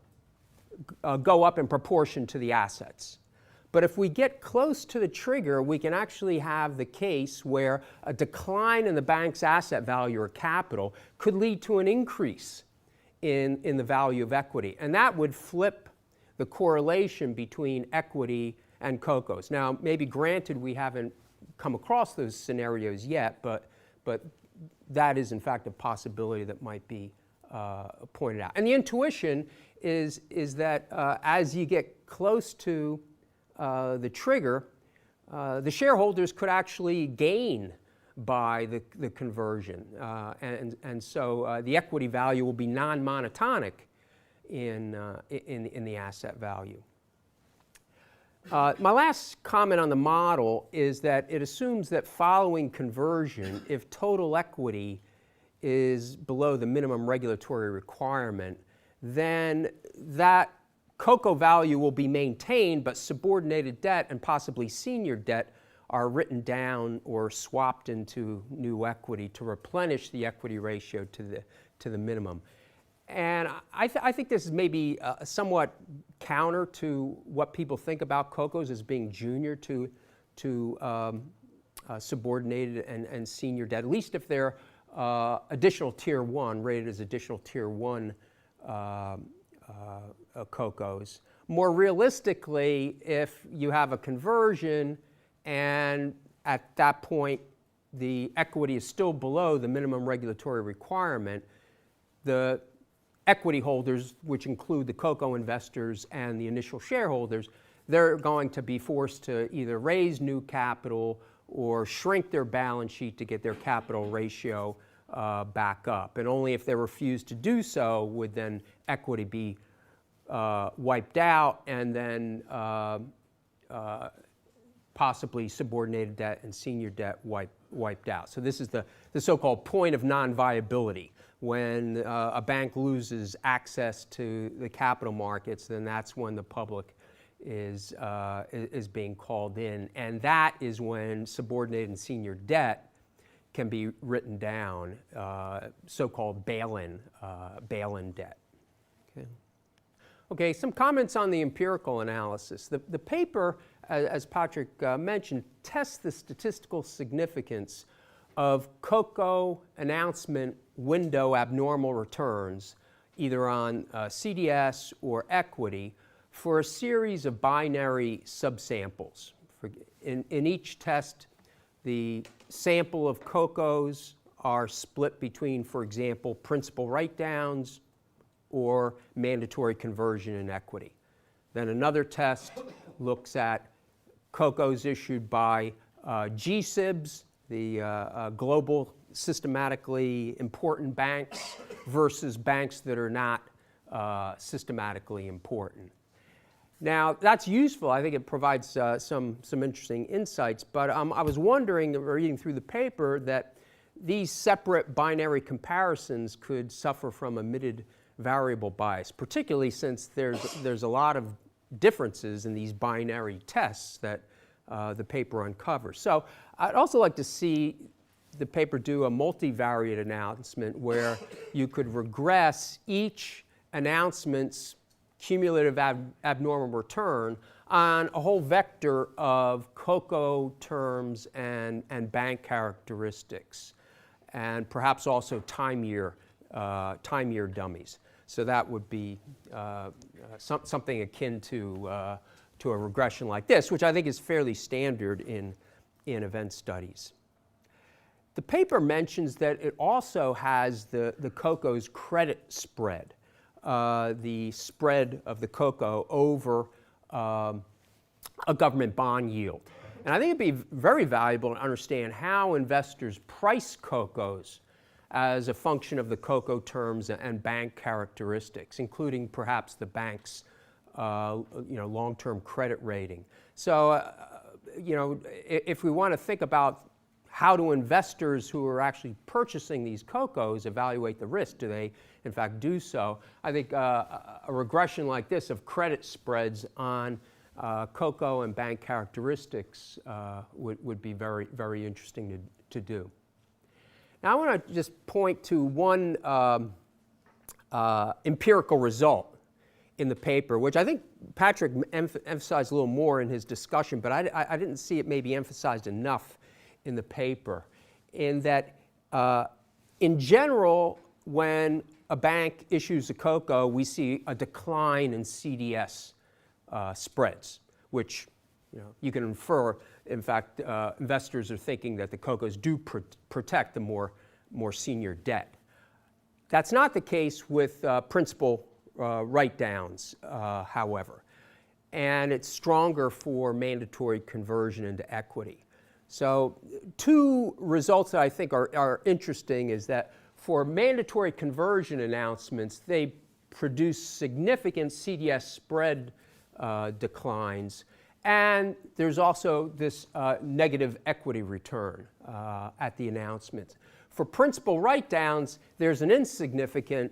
go up in proportion to the assets. But if we get close to the trigger, we can actually have the case where a decline in the bank's asset value or capital could lead to an increase in the value of equity. And that would flip the correlation between equity and CoCos. Now, maybe granted we haven't come across those scenarios yet, but that is in fact a possibility that might be pointed out. And the intuition is that as you get close to the trigger, the shareholders could actually gain by the conversion. And so the equity value will be non-monotonic in the asset value. My last comment on the model is that it assumes that following conversion, if total equity is below the minimum regulatory requirement, then that CoCo value will be maintained, but subordinated debt and possibly senior debt are written down or swapped into new equity to replenish the equity ratio to the minimum. And I think this is maybe somewhat counter to what people think about CoCos as being junior to subordinated and senior debt, at least if they're additional tier 1, rated as additional tier 1 CoCos. More realistically, if you have a conversion and at that point the equity is still below the minimum regulatory requirement, the equity holders, which include the CoCo investors and the initial shareholders, they're going to be forced to either raise new capital or shrink their balance sheet to get their capital ratio back up. And only if they refuse to do so would then equity be wiped out, and then possibly subordinated debt and senior debt wiped out. So this is the so-called point of non-viability. When a bank loses access to the capital markets, then that's when the public is being called in. And that is when subordinated and senior debt can be written down, so-called bail-in debt. Okay, some comments on the empirical analysis. The paper, as Patrick mentioned, tests the statistical significance of CoCo announcement window abnormal returns, either on CDS or equity, for a series of binary subsamples. In each test, the sample of CoCos are split between, for example, principal write-downs or mandatory conversion in equity. Then another test looks at CoCos issued by GSIBs, the global systematically important banks, versus banks that are not systematically important. Now, that's useful. I think it provides some interesting insights, but I was wondering, reading through the paper, that these separate binary comparisons could suffer from omitted variable bias, particularly since there's a lot of differences in these binary tests that the paper uncovers. So I'd also like to see the paper do a multivariate announcement where you could regress each announcement's cumulative abnormal return on a whole vector of CoCo terms and bank characteristics, and perhaps also time year dummies. So that would be something akin to a regression like this, which I think is fairly standard in event studies. The paper mentions that it also has the CoCo's credit spread, the spread of the CoCo over a government bond yield. And I think it'd be very valuable to understand how investors price CoCos as a function of the CoCo terms and bank characteristics, including perhaps the bank's long-term credit rating. So, if we want to think about how do investors who are actually purchasing these CoCos evaluate the risk? Do they, in fact, do so? I think a regression like this of credit spreads on CoCo and bank characteristics would be very, very interesting to do. Now, I want to just point to one empirical result in the paper, which I think Patrick emphasized a little more in his discussion, but I didn't see it maybe emphasized enough in the paper, in that in general, when a bank issues a CoCo, we see a decline in CDS spreads, which you can infer, in fact, investors are thinking that the CoCos do protect the more senior debt. That's not the case with principal write-downs, however, and it's stronger for mandatory conversion into equity. So two results that I think are interesting is that for mandatory conversion announcements, they produce significant CDS spread declines, and there's also this negative equity return at the announcements. For principal write-downs, there's an insignificant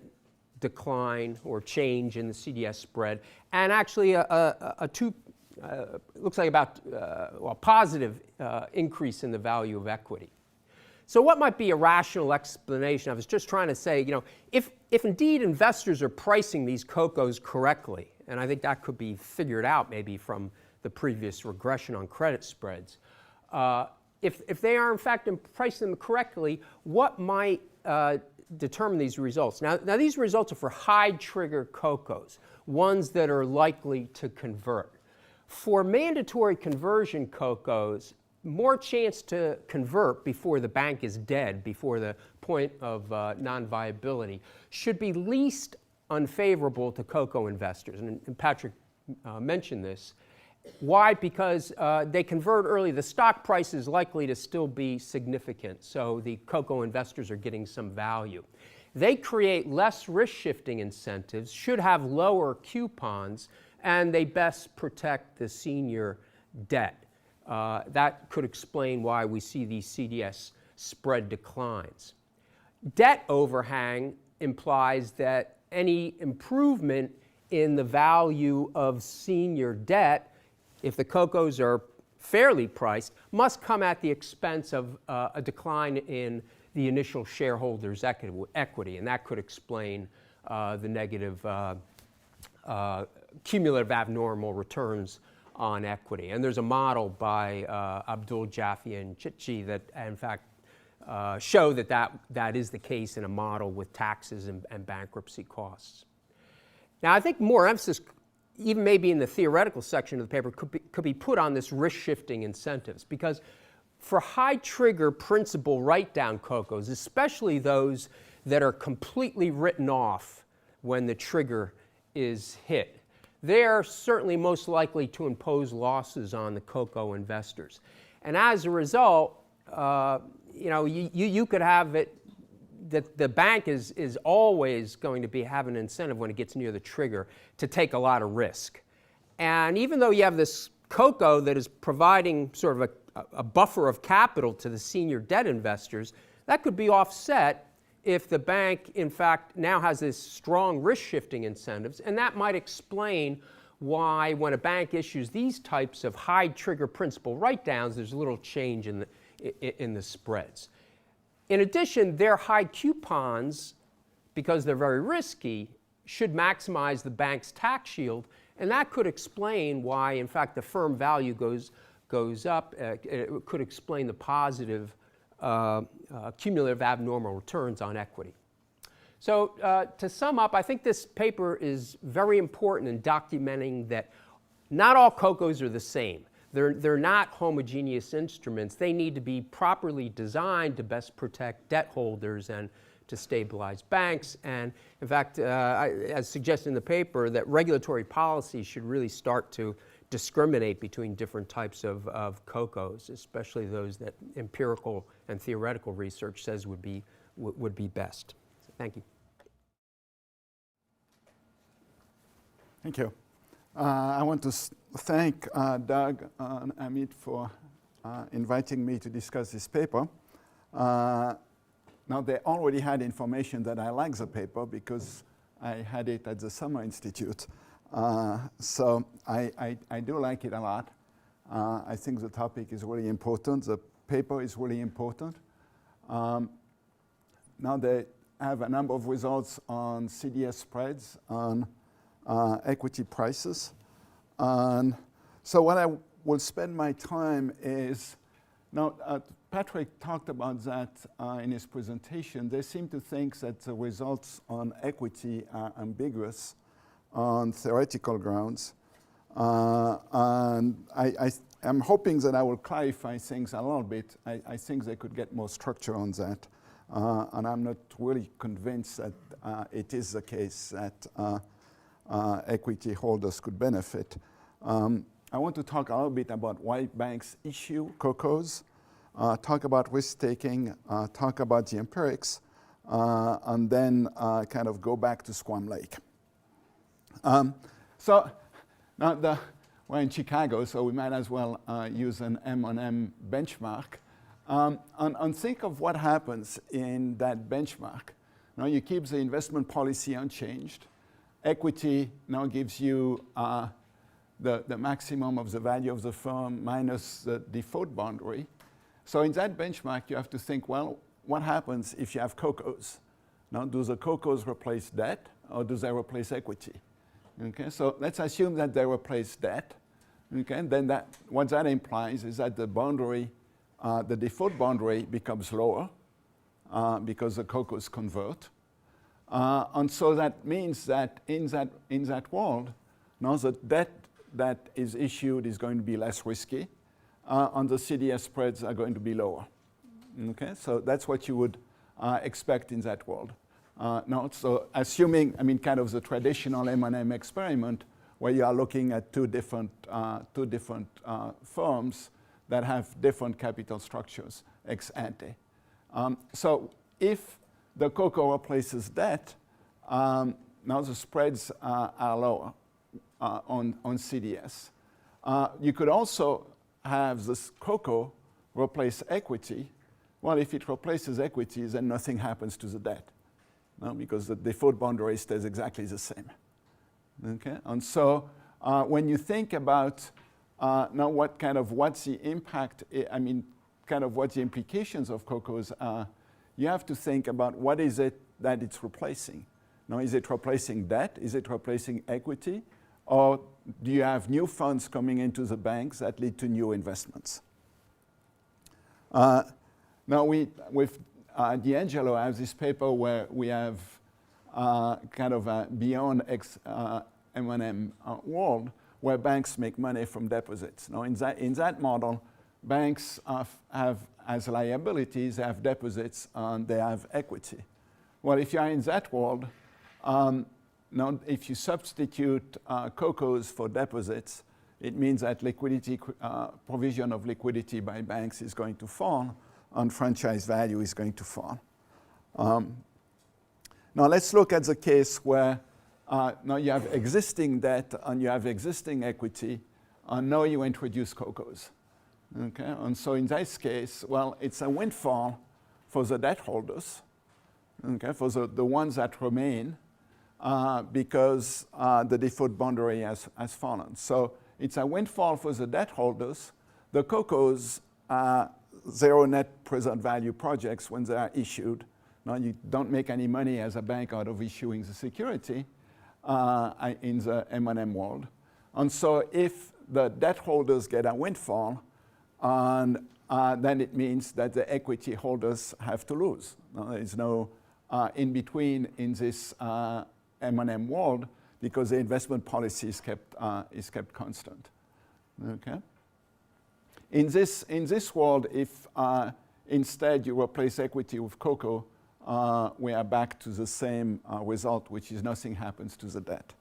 decline or change in the CDS spread, and actually looks like about a positive increase in the value of equity. So what might be a rational explanation? I was just trying to say, if indeed investors are pricing these CoCos correctly, and I think that could be figured out maybe from the previous regression on credit spreads, if they are in fact pricing them correctly, what might determine these results? Now these results are for high trigger CoCos, ones that are likely to convert. For mandatory conversion CoCos, more chance to convert before the bank is dead, before the point of non-viability, should be least unfavorable to CoCo investors. And Patrick mentioned this. Why? Because they convert early. The stock price is likely to still be significant, so the CoCo investors are getting some value. They create less risk-shifting incentives, should have lower coupons, and they best protect the senior debt. That could explain why we see these CDS spread declines. Debt overhang implies that any improvement in the value of senior debt, if the CoCos are fairly priced, must come at the expense of a decline in the initial shareholders' equity, and that could explain the negative cumulative abnormal returns on equity. And there's a model by Abdul Jaffe and Chitchi that, in fact, show that is the case in a model with taxes and bankruptcy costs. Now, I think more emphasis, even maybe in the theoretical section of the paper, could be put on this risk-shifting incentives, because for high-trigger principal write-down CoCos, especially those that are completely written off when the trigger is hit, they are certainly most likely to impose losses on the CoCo investors. And as a result, you could have it that the bank is always going to have an incentive when it gets near the trigger to take a lot of risk. And even though you have this CoCo that is providing sort of a buffer of capital to the senior debt investors, that could be offset if the bank, in fact, now has this strong risk-shifting incentives, and that might explain why when a bank issues these types of high-trigger principal write-downs, there's a little change in the spreads. In addition, their high coupons, because they're very risky, should maximize the bank's tax shield, and that could explain why, in fact, the firm value goes up. It could explain the positive cumulative abnormal returns on equity. So to sum up, I think this paper is very important in documenting that not all CoCos are the same. They're not homogeneous instruments. They need to be properly designed to best protect debt holders and to stabilize banks. And in fact, as suggested in the paper, that regulatory policy should really start to discriminate between different types of CoCos, especially those that empirical and theoretical research says would be best. So, thank you. Thank you. I want to thank Doug and Amit for inviting me to discuss this paper. Now, they already had information that I like the paper because I had it at the Summer Institute. So I do like it a lot. I think the topic is really important. The paper is really important. Now they have a number of results on CDS spreads, on equity prices. And so what I will spend my time is, now Patrick talked about that in his presentation. They seem to think that the results on equity are ambiguous on theoretical grounds. And I'm hoping that I will clarify things a little bit. I think they could get more structure on that. And I'm not really convinced that it is the case that equity holders could benefit. I want to talk a little bit about why banks issue CoCos, talk about risk-taking, talk about the empirics, and then kind of go back to Squam Lake. So now we're in Chicago, so we might as well use an M1M benchmark. And think of what happens in that benchmark. Now you keep the investment policy unchanged. Equity now gives you the maximum of the value of the firm minus the default boundary. So in that benchmark, you have to think, well, what happens if you have CoCos? Now, do the CoCos replace debt, or do they replace equity? Okay, so let's assume that they replace debt. Okay, and then what that implies is that the boundary, the default boundary becomes lower because the CoCos convert. And so that means that in that world, now the debt that is issued is going to be less risky, and the CDS spreads are going to be lower. Okay, so that's what you would expect in that world. Now, so assuming, kind of the traditional M&M experiment, where you are looking at two different firms that have different capital structures ex ante. So if the CoCo replaces debt, now the spreads are lower on CDS. You could also have this CoCo replace equity. Well, if it replaces equity, then nothing happens to the debt, no? Because the default boundary stays exactly the same. Okay, and so when you think about now what's the impact, what the implications of CoCos are, you have to think about what is it that it's replacing. Now, is it replacing debt? Is it replacing equity? Or do you have new funds coming into the banks that lead to new investments? Now, with D'Angelo, I have this paper where we have kind of a beyond M1M world where banks make money from deposits. Now, in that model, banks have as liabilities, they have deposits, and they have equity. Well, if you are in that world, now if you substitute CoCos for deposits, it means that liquidity provision of liquidity by banks is going to fall, and franchise value is going to fall. Now let's look at the case where now you have existing debt and you have existing equity, and now you introduce CoCos. Okay, and so in this case, well, it's a windfall for the debt holders, okay, for the ones that remain, because the default boundary has fallen. So it's a windfall for the debt holders. The CoCos are zero net present value projects when they are issued. Now, you don't make any money as a bank out of issuing the security in the M&M world. And so if the debt holders get a windfall, and then it means that the equity holders have to lose. Now, there is no in-between in this M&M world because the investment policy is kept constant. Okay? In this world, if instead you replace equity with CoCo, we are back to the same result, which is nothing happens to the debt.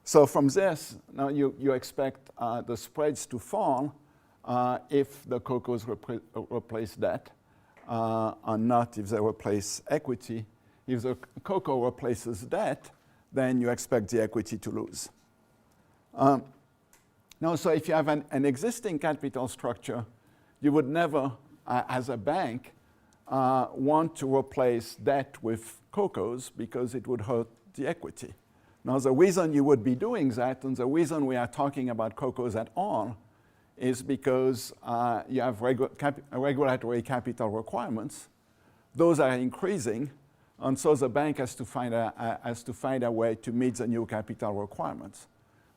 So from this, now you expect the spreads to fall if the CoCos replace debt, and not if they replace equity. If the CoCo replaces debt, then you expect the equity to lose. Now, so if you have an existing capital structure, you would never, as a bank, want to replace debt with CoCos because it would hurt the equity. Now, the reason you would be doing that, and the reason we are talking about CoCos at all, is because you have regulatory capital requirements. Those are increasing, and so the bank has to find a way to meet the new capital requirements.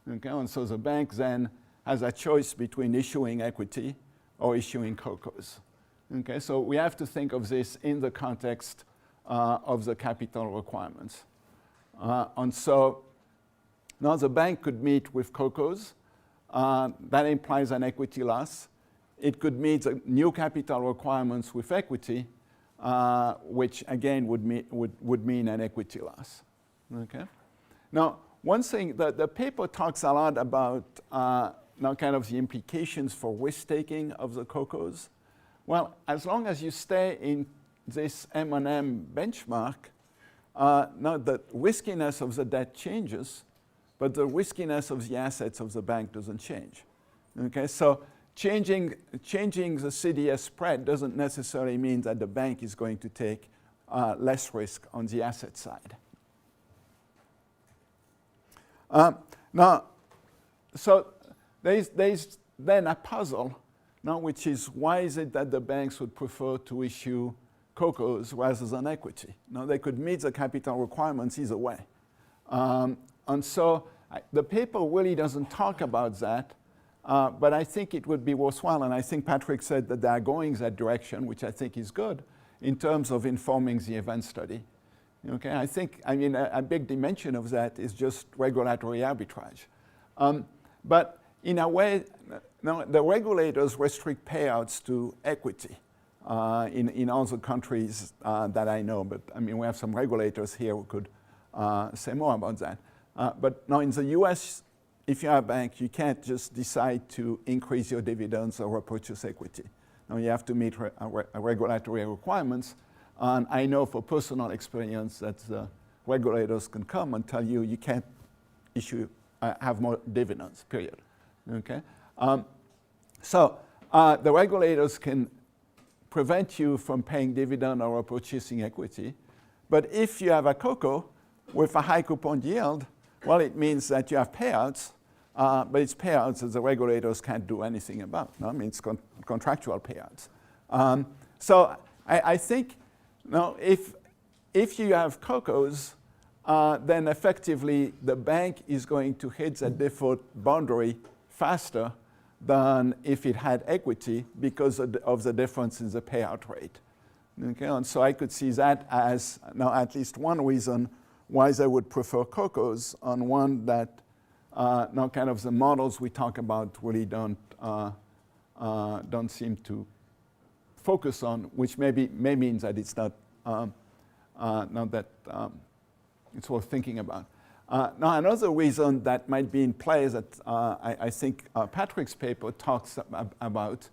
Okay? And so the bank then has a choice between issuing equity or issuing CoCos. Okay? So we have to think of this in the context of the capital requirements. And so now the bank could meet with CoCos. That implies an equity loss. It could meet the new capital requirements with equity, which again would mean an equity loss. Okay? Now, one thing, the paper talks a lot about now kind of the implications for risk-taking of the CoCos. Well, as long as you stay in this M&M benchmark, now the riskiness of the debt changes, but the riskiness of the assets of the bank doesn't change. Okay, so changing the CDS spread doesn't necessarily mean that the bank is going to take less risk on the asset side. Now, so there's then a puzzle, now, which is why is it that the banks would prefer to issue CoCos rather than equity? Now, they could meet the capital requirements either way. And so the paper really doesn't talk about that, but I think it would be worthwhile, and I think Patrick said that they are going that direction, which I think is good, in terms of informing the event study. Okay, I mean, a big dimension of that is just regulatory arbitrage. But in a way, now the regulators restrict payouts to equity in all the countries that I know, but I mean, we have some regulators here who could say more about that. But now in the US, if you're a bank, you can't just decide to increase your dividends or repurchase equity. Now you have to meet regulatory requirements. And I know for personal experience that the regulators can come and tell you you can't have more dividends, period. Okay? So the regulators can prevent you from paying dividend or purchasing equity. But if you have a CoCo with a high coupon yield, well, it means that you have payouts, but it's payouts that the regulators can't do anything about. No? I mean, it's contractual payouts. So I think now if you have CoCos, then effectively the bank is going to hit the default boundary faster than if it had equity because of the difference in the payout rate. Okay? And so I could see that as now at least one reason why they would prefer CoCos, on one that now kind of the models we talk about really don't seem to focus on, which may mean that it's not that it's worth thinking about. Now, another reason that might be in play that I think Patrick's paper talks about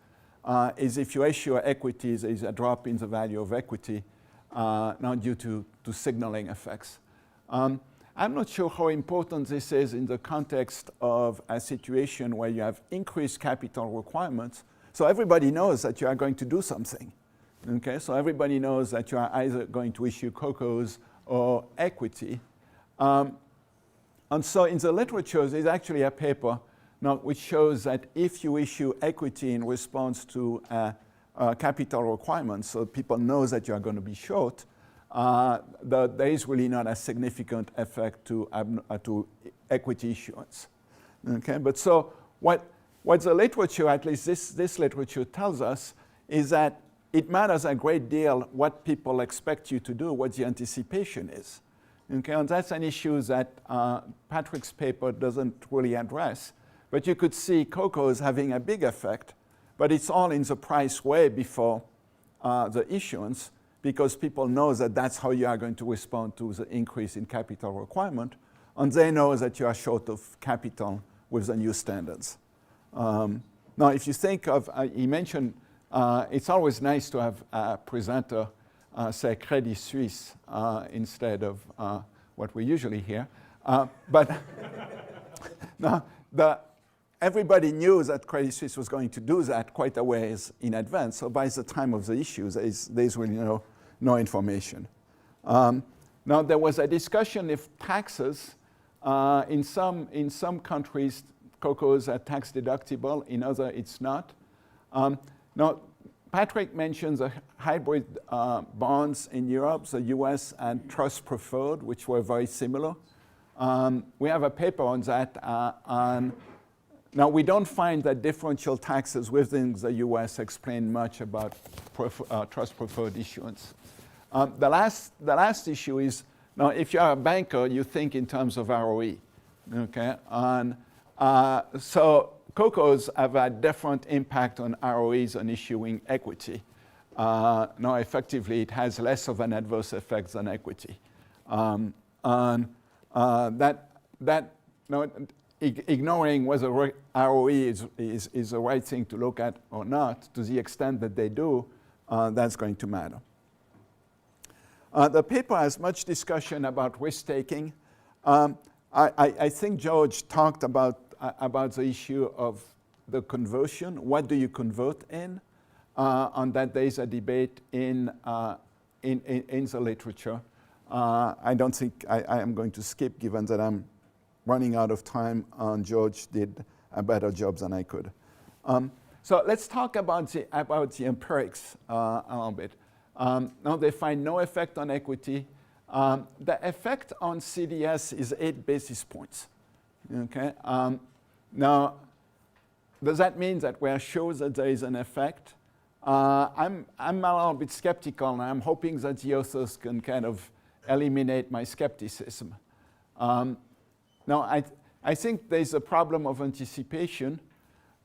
is if you issue equities, there is a drop in the value of equity now due to signaling effects. I'm not sure how important this is in the context of a situation where you have increased capital requirements. So everybody knows that you are going to do something. Okay? So everybody knows that you are either going to issue CoCos or equity. And so in the literature, there's actually a paper now which shows that if you issue equity in response to capital requirements, so people know that you are going to be short, there is really not a significant effect to equity issuance. Okay? But so what the literature, at least this literature tells us, is that it matters a great deal what people expect you to do, what the anticipation is. Okay? And that's an issue that Patrick's paper doesn't really address. But you could see CoCos having a big effect, but it's all in the price way before the issuance, because people know that that's how you are going to respond to the increase in capital requirement, and they know that you are short of capital with the new standards. Now, if you think of, he mentioned, it's always nice to have a presenter say Credit Suisse instead of what we usually hear. But now, everybody knew that Credit Suisse was going to do that quite a ways in advance. So by the time of the issues, there's really no information. Now there was a discussion if taxes, in some countries, CoCos are tax deductible, in other it's not. Now Patrick mentions the hybrid bonds in Europe, the US and trust preferred, which were very similar. We have a paper on that. Now, we don't find that differential taxes within the US explain much about trust preferred issuance. The last issue is, now if you're a banker, you think in terms of ROE. Okay? So CoCos have a different impact on ROEs on issuing equity. Now, effectively, it has less of an adverse effect than equity. Ignoring whether ROE is the right thing to look at or not, to the extent that they do, that's going to matter. The paper has much discussion about risk-taking. I think George talked about the issue of the conversion. What do you convert in? On that, there is a debate in the literature. I don't think I am going to skip, given that I'm running out of time, and George did a better job than I could. So let's talk about the empirics a little bit. Now they find no effect on equity. The effect on CDS is 8 basis points. Okay. Now, does that mean that we are sure that there is an effect? I'm a little bit skeptical, and I'm hoping that the authors can kind of eliminate my skepticism. Now, I think there's a problem of anticipation.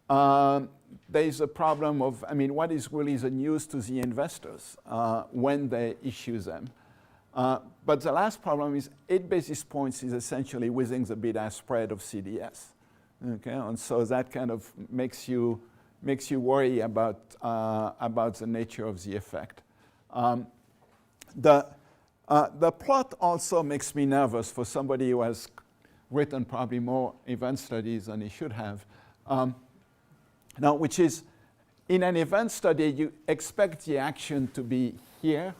There's a problem of, what is really the news to the investors when they issue them? But the last problem is 8 basis points is essentially within the bid-ask spread of CDS. Okay, and so that kind of makes you worry about the nature of the effect. The plot also makes me nervous for somebody who has written probably more event studies than he should have. Now, which is, in an event study, you expect the action to be here,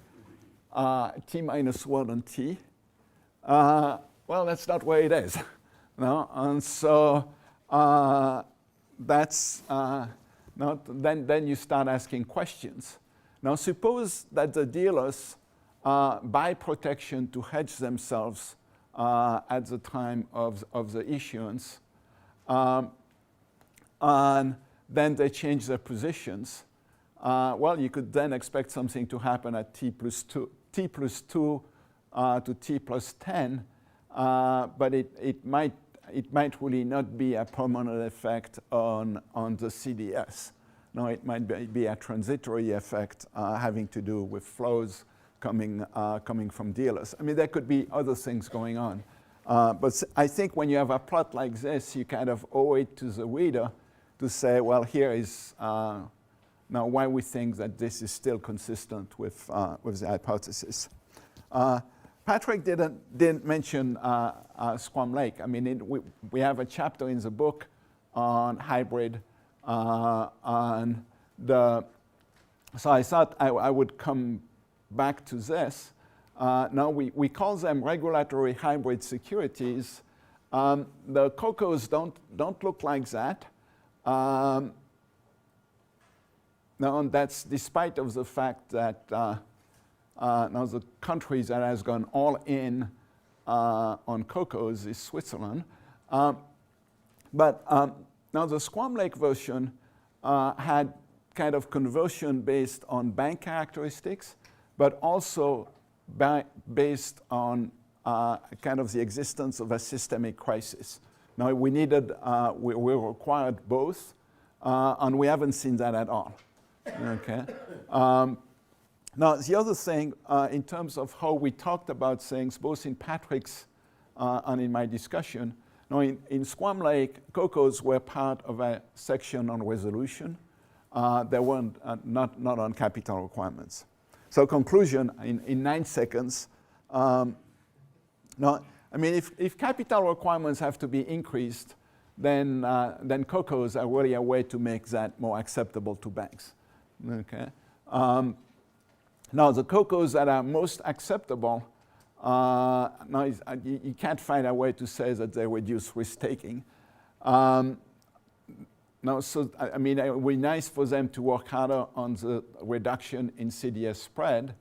t minus 1 and t. Well, that's not where it is. No? And so that's then you start asking questions. Now, suppose that the dealers buy protection to hedge themselves at the time of the issuance, and then they change their positions. Well, you could then expect something to happen at t plus 2 to t plus 10, but it might really not be a permanent effect on the CDS. No, it might be a transitory effect having to do with flows coming from dealers. There could be other things going on. But I think when you have a plot like this, you kind of owe it to the reader to say, well, here is now why we think that this is still consistent with the hypothesis. Patrick didn't mention Squam Lake. We have a chapter in the book on hybrid, so I thought I would come back to this. Now we call them regulatory hybrid securities. The CoCos don't look like that. Now, and that's despite of the fact that now the country that has gone all in on CoCos is Switzerland. But now the Squam Lake version had kind of conversion based on bank characteristics, but also based on kind of the existence of a systemic crisis. Now we required both, and we haven't seen that at all. Okay. Now the other thing, in terms of how we talked about things, both in Patrick's and in my discussion, now in Squam Lake, CoCos were part of a section on resolution. They weren't not on capital requirements. So conclusion in 9 seconds. Now, if capital requirements have to be increased, then CoCos are really a way to make that more acceptable to banks. Okay. Now, the CoCos that are most acceptable, you can't find a way to say that they reduce risk-taking. Now, so, I mean, it would be nice for them to work harder on the reduction in CDS spread,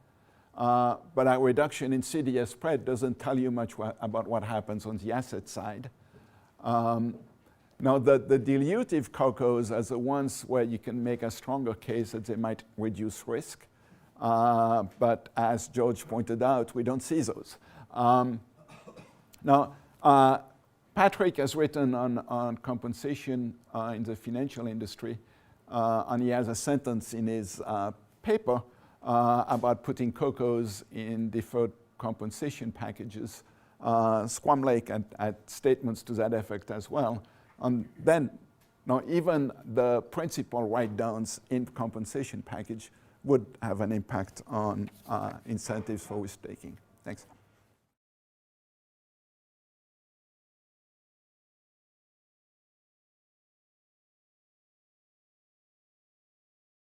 but a reduction in CDS spread doesn't tell you much about what happens on the asset side. Now, the dilutive CoCos are the ones where you can make a stronger case that they might reduce risk. But as George pointed out, we don't see those. Now, Patrick has written on compensation in the financial industry, and he has a sentence in his paper about putting CoCos in deferred compensation packages. Squam Lake had statements to that effect as well. And then, now even the principal write-downs in compensation package would have an impact on incentives for risk-taking. Thanks.